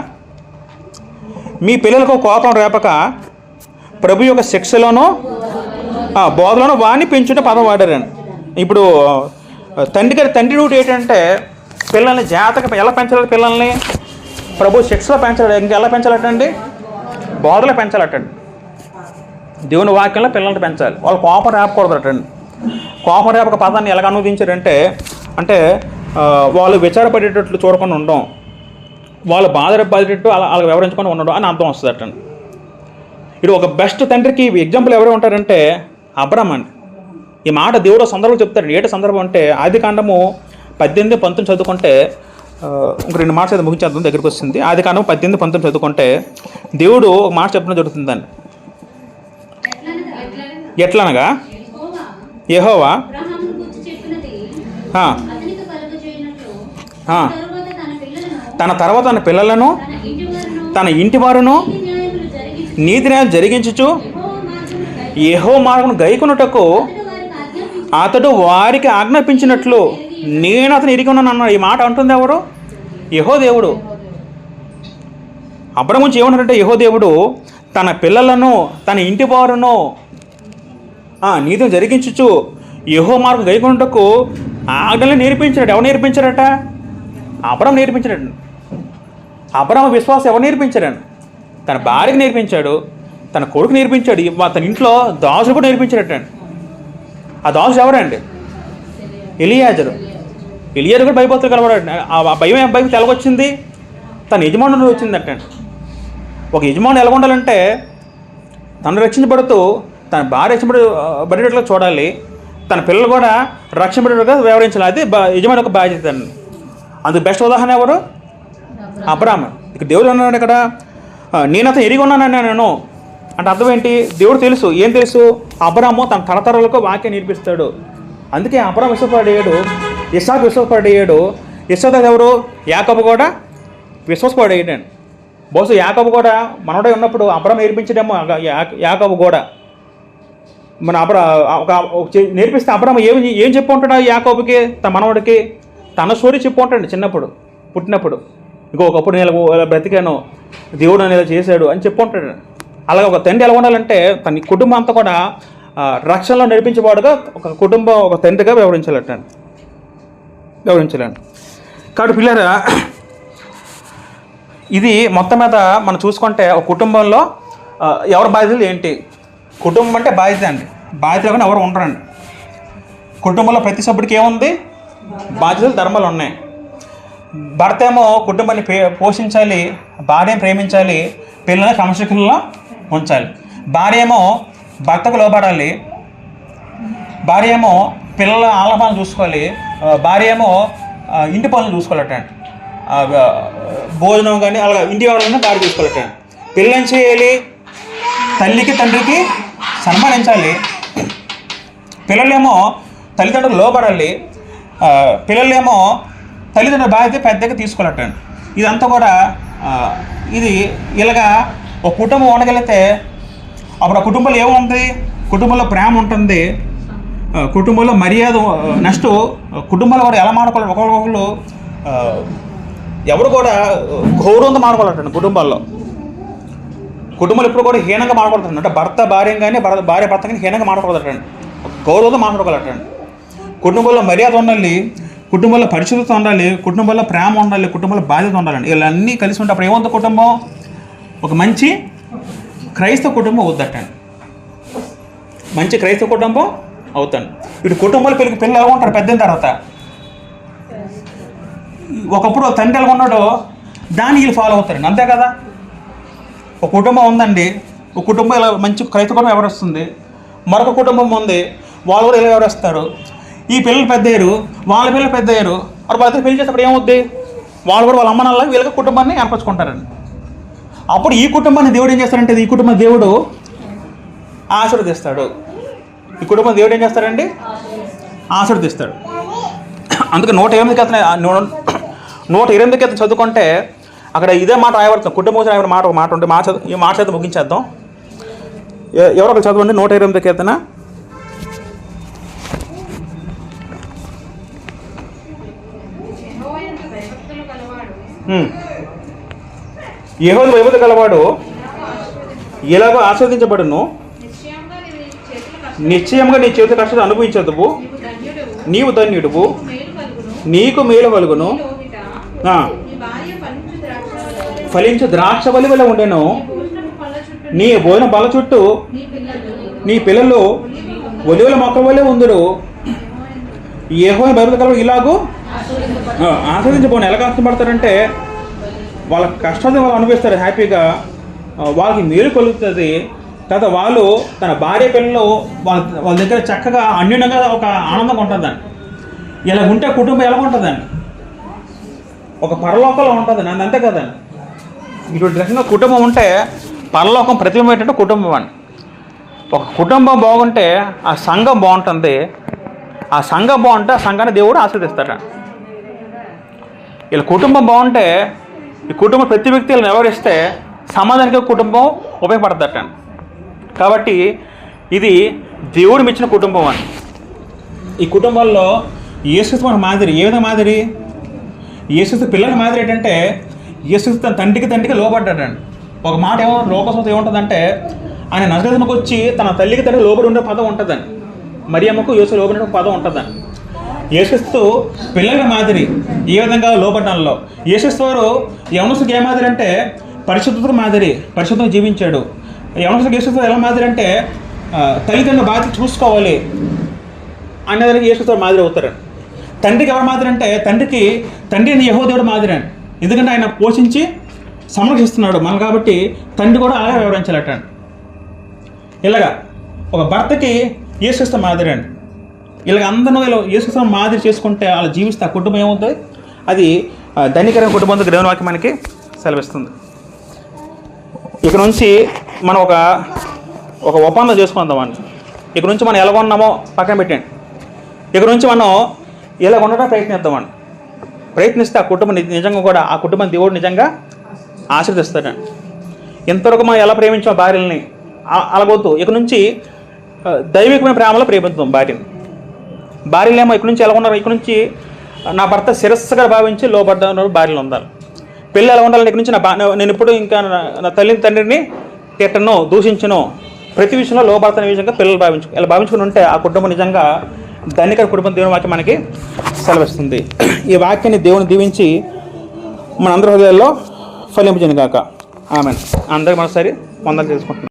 A: మీ పిల్లలకు కోపం రేపక ప్రభు యొక్క శిక్షలోనూ బోధలోనూ వాణ్ణి పెంచుంటే పదం వాడారండి. ఇప్పుడు తండ్రి డ్యూటీ ఏంటంటే పిల్లల్ని జాగ్రత్తగా ఎలా పెంచాలి? పిల్లల్ని ప్రభు శిక్షలో పెంచాలి. ఇంకెలా పెంచాలటండి? బోధలో పెంచాలటండి. దేవుని వాక్యంలో పిల్లల్ని పెంచాలి. వాళ్ళు కోపం రేపకూడదటండి. కోపం రేపక పదాన్ని ఎలాగ అనువదించారంటే అంటే వాళ్ళు విచారపడేటట్లు చూడకుండా ఉండడం, వాళ్ళు బాధపడేటట్టు అలా వివరించుకొని ఉండడం అని అర్థం వస్తుందటండి. ఇది ఒక బెస్ట్ తండ్రికి ఎగ్జాంపుల్ ఎవరు ఉంటారంటే అబ్రహాం అండి. ఈ మాట దేవుడు సందర్భంలో చెప్తాడు. ఏట సందర్భం అంటే ఆదికాండము 18-19 చదువుకుంటే, ఇంక 2 మాట చదువు ముగించేద్దాం, దగ్గరికి వస్తుంది. ఆదికాండం 18-19 చదువుకుంటే దేవుడు ఒక మాట చెప్పడం జరుగుతుందండి. ఎట్లనగా యెహోవా తన తర్వాత తన పిల్లలను తన ఇంటి వారును నీతి న్యాయం జరిగించుచు యెహోవా మార్గమును గైకొనుటకు అతడు వారికి ఆజ్ఞాపించినట్లు నేను అతను ఎరిగి ఉన్నాను అన్నాడు. ఈ మాట అంటుంది ఎవరు? యెహోవా దేవుడు. అబ్రహాము గురించి ఏమన్నారంటే యెహోవా దేవుడు తన పిల్లలను తన ఇంటి వారును నీతిని జరిగించుచు యెహోవా మార్గం గైకొనుటకు ఆజ్ఞలు నేర్పించాడు. ఎవరు నేర్పించారట? అబ్రహాము నేర్పించాడు. అబ్రహాము విశ్వాసం ఎవరు నేర్పించారండి? తన భార్యకు నేర్పించాడు, తన కొడుకు నేర్పించాడు, తన ఇంట్లో దాసుడు కూడా నేర్పించాడటండి. ఆ దాసుడు ఎవరండి? ఎలియాజరు. ఎలియాజరు కూడా భయభక్తులు కలవాడండి. ఆ భయం తెలగొచ్చింది తన యజమానుల నుండి వచ్చిందటండి. ఒక యజమానుడు ఎలా ఉండాలంటే తను రక్షించబడుతూ తన భార్య రక్షించబడేటట్లుగా చూడాలి, తన పిల్లలు కూడా రక్షించబడేటట్టుగా వ్యవహరించాలి. అది యజమాని యొక్క బాధ్యత అండి. అందుకు బెస్ట్ ఉదాహరణ ఎవరు? అబ్రహాము. ఇక దేవుడు అన్నాడు ఇక్కడ, నేను అతను ఎరిగి ఉన్నాను నేను అంటే అర్థం ఏంటి? దేవుడు తెలుసు. ఏం తెలుసు? అబ్రహాము తన తరతరాలకు వాక్యం నేర్పిస్తాడు. అందుకే అబ్రహాము విశ్వాసపడేయాడు, ఇస్సాకు విశ్వాసపడేయాడు. ఇస్సాకు ఎవరు? యాకోబు కూడా విశ్వాసపడేయడండి. బహుశా యాకోబు కూడా మనోడే ఉన్నప్పుడు అబ్రహాము నేర్పించడేమో యాకోబు కూడా. మన నేర్పిస్తే అబ్రహాము ఏం చెప్పు ఉంటాడు యాకోబుకి, తన మనవడికి? తన స్టోరీ చెప్పు ఉంటాడు. చిన్నప్పుడు పుట్టినప్పుడు ఒకప్పుడు నేను బ్రతికాను, దేవుడు అనేది చేశాడు అని చెప్పు ఉంటాడు. అలాగే ఒక తండ్రి ఎలా ఉండాలంటే తన కుటుంబం అంతా కూడా రక్షణలో నడిపించేవాడుగా ఒక తండ్రిగా వ్యవహరించాలటండి. గౌరవించలేండి. కాబట్టి పిల్లరా, ఇది మొత్తం మీద మనం చూసుకుంటే ఒక కుటుంబంలో ఎవరి బాధ్యతలు ఏంటి? కుటుంబం అంటే బాధ్యత అండి. బాధ్యత కానీ ఎవరు ఉండరండి. కుటుంబంలో ప్రతి సభ్యుడికి ఏముంది? బాధ్యతలు, ధర్మాలు ఉన్నాయి. భర్త ఏమో కుటుంబాన్ని పోషించాలి, భార్యను ప్రేమించాలి, పిల్లల్ని క్రమశిక్షణలో ఉంచాలి. భార్య ఏమో భర్తకు లోబడాలి, భార్య ఏమో పిల్లల ఆలపాలను చూసుకోవాలి, భార్య ఏమో ఇంటి పనులు చూసుకోవాలటండి. భోజనం కానీ అలాగే ఇంటి వాళ్ళని భార్య చూసుకోవాలటండి. పిల్లల్ని చేయాలి, తల్లికి తండ్రికి సన్మానించాలి. పిల్లలేమో తల్లిదండ్రులు లోబడాలి, పిల్లలేమో తల్లిదండ్రుల బాధ్యత పెద్దగా తీసుకోవాలటండి. ఇదంతా కూడా ఇది ఇలాగా ఒక కుటుంబం ఉండగలిగితే అప్పుడు ఆ కుటుంబంలో ఏముంది? కుటుంబంలో ప్రేమ ఉంటుంది, కుటుంబంలో మర్యాద. నెక్స్ట్ కుటుంబంలో కూడా ఎలా మాడుకోవాలి? ఒకరికొకరు ఎవరు కూడా గౌరవంతో మాడుకోవాలంటండి. కుటుంబాలు ఎప్పుడు కూడా హీనంగా మాట్లాడుతుంది. అంటే భర్త భార్య కానీ భార్య భర్త కానీ హీనంగా మాట్లాడకూడదండి, గౌరవంతో మాట్లాడుకోవాలంటండి. కుటుంబంలో మర్యాద ఉండాలి, కుటుంబంలో పరిశుద్ధత ఉండాలి, కుటుంబంలో ప్రేమ ఉండాలి, కుటుంబంలో బాధ్యత ఉండాలండి. ఇవన్నీ కలిసి ఉంటే అప్పుడు ఏమవుతుంది? కుటుంబం ఒక మంచి క్రైస్తవ కుటుంబం అవుద్దటండి. మంచి క్రైస్తవ కుటుంబం అవుతాను. ఇటు కుటుంబంలో పిల్లలు ఎలా ఉంటారు పెద్ద తర్వాత? ఒకప్పుడు తండ్రి ఎలా ఉన్నాడో దాన్ని వీళ్ళు ఫాలో అవుతారండి, అంతే కదా? ఒక కుటుంబం ఉందండి, ఒక కుటుంబం ఇలా మంచి క్రైస్తవ కుటుంబం ఎవరొస్తుంది, మరొక కుటుంబం ఉంది, వాళ్ళు కూడా ఇలా ఎవరేస్తారు. ఈ పిల్లలు పెద్దయ్యారు, వాళ్ళ పిల్లలు పెద్దయ్యారు, మరి వాళ్ళ పెళ్లి చేసేటప్పుడు ఏమవుద్ది? వాళ్ళు కూడా వాళ్ళ అమ్మ నాన్నలాగా వీళ్ళకి కుటుంబాన్ని ఏర్పరచుకుంటారండి. అప్పుడు ఈ కుటుంబాన్ని దేవుడు ఏం చేస్తారంటే, ఈ కుటుంబం దేవుడు ఆశీర్వదిస్తాడు. ఈ కుటుంబం దేవుడు ఏం చేస్తాడండి? ఆశీర్వదిస్తాడు. అందుకే 108 కీర్తన చదువుకుంటే అక్కడ ఇదే మాట రాయబడుతుంది. కుటుంబం రాయబడిన మాట ఒక మాట ఉంటే ఈ మాట చేత ముగించేద్దాం. ఎవరో ఒకరు చదవండి 108 కీర్తన. యెహోవా భయభక్తులు గలవాడు ఎలాగో ఆస్వాదించబడును, నిశ్చయంగా నీ చేతి కష్టాలు అనుభవించదువు, నీవు ధన్యుడువు, నీకు మేలు కలుగును, ఫలించు ద్రాక్ష వలి వల్ల ఉండెను, నీ భోజన బల చుట్టూ నీ పిల్లలు ఒలివల మొక్క వల్లే ఉందురు. యెహోవా భయభక్తులు గలవాడు ఇలాగూ ఆస్వాదించబోను. ఎలా కష్టపడతారంటే వాళ్ళ కష్టాన్ని వాళ్ళు అనుభవిస్తారు హ్యాపీగా, వాళ్ళకి మేలు కలుగుతుంది. తర్వాత వాళ్ళు తన భార్య పిల్లలు వాళ్ళ దగ్గర చక్కగా అన్యూనంగా ఒక ఆనందంగా ఉంటుందండి. ఇలా ఉంటే కుటుంబం ఎలా ఉంటుందండి? ఒక పరలోకంలో ఉంటుందండి, అంతే కదండి. ఇటువంటి రకంగా కుటుంబం ఉంటే పరలోకం ప్రతిబింబం ఏంటంటే కుటుంబం అండి. ఒక కుటుంబం బాగుంటే ఆ సంఘం బాగుంటుంది, ఆ సంఘం బాగుంటే ఆ సంఘాన్ని దేవుడు ఆశీర్వదిస్తాడు. ఇలా కుటుంబం బాగుంటే ఈ కుటుంబం ప్రతి వ్యక్తి ఇలా వ్యవహరిస్తే సమాజానికి కుటుంబం ఉపయోగపడతాట. కాబట్టి ఇది దేవుడు మెచ్చిన కుటుంబం అని. ఈ కుటుంబాల్లో యేసుక్రీస్తు మన మాదిరి. ఏ విధంగా మాదిరి? యేసుక్రీస్తు పిల్లల మాదిరి ఏంటంటే యేసుక్రీస్తు తన తండ్రికి లోబడ్డాడండి. ఒక మాట లోకసంతో ఏముంటుందంటే ఆయన నజరేతునకు వచ్చి తన తల్లికి తండ్రికి లోబడి ఉండే పదం ఉంటుందండి. మరియమ్మకు యేసు లోబడి ఉండే పదం ఉంటుందండి. యేసుక్రీస్తు పిల్లల మాదిరి ఏ విధంగా లోబడ్డంలో. యేసుక్రీస్తు వారు యవనస్తుడికి ఏ మాదిరి అంటే పరిశుద్ధతకు మాదిరి, పరిశుద్ధంగా జీవించాడు. యవనస్తుడికి యేసుక్రీస్తు ఎలా మాదిరి అంటే తల్లిదండ్రుల బాధ్యత చూసుకోవాలి అనేదానికి యేసుక్రీస్తు మాదిరి అవుతారండి. తండ్రికి ఎవరు మాదిరి అంటే తండ్రిని యెహోవా దేవుడు మాదిరి అండి. ఎందుకంటే ఆయన పోషించి సంరక్షిస్తున్నాడు మనం, కాబట్టి తండ్రి కూడా అలాగే వివరించాలట. ఇలాగా ఒక భర్తకి యేసుక్రీస్తు మాదిరి అండి. ఇలాగ అందరూ ఇలా యేసుక్రీస్తు మాదిరి చేసుకుంటే అలా జీవిస్తే ఆ కుటుంబం ఏమవుతుంది? అది ధనికరమైన కుటుంబంతో దేవుని వాక్యం మనకి సెలవిస్తుంది. ఇక నుంచి మనం ఒక ఒప్పందం చేసుకుందామండి. ఇక నుంచి మనం ఎలా ఉన్నామో పక్కన పెట్టండి. ఇక నుంచి మనం ఎలా ఉండడం ప్రయత్నిద్దామండి. ప్రయత్నిస్తే ఆ కుటుంబం నిజంగా కూడా ఆ కుటుంబం దేవుడు నిజంగా ఆశీర్వదిస్తాడండి. ఇంతవరకు మనం ఎలా ప్రేమించాం భార్యల్ని అలాగొద్దు. ఇక నుంచి దైవికమైన ప్రేమలో ప్రేమిద్దాం భార్యలేమో ఇక నుంచి ఎలా ఉన్నారు? ఇక నుంచి నా భర్త శిరస్సుగా భావించి లోబడ్డ భార్యలు ఉండాలి. పిల్లలు ఎలా ఉండాలని ఇక నుంచి నేను ఇప్పుడు ఇంకా నా తల్లిని తండ్రిని తిట్టను, దూషించను, ప్రతి విషయంలో లోబడతానే విషయంగా పిల్లలు ఇలా భావించుకుని ఉంటే ఆ కుటుంబం నిజంగా ధనికర కుటుంబం దేవుని వాక్యం మనకి సెలవిస్తుంది. ఈ వాక్యాన్ని దేవుని దీవించి మన అందరి హృదయాల్లో ఫలింపజేయను గాక. ఆమేన్. అందరికీ మరోసారి వందలు చేసుకుంటున్నాను.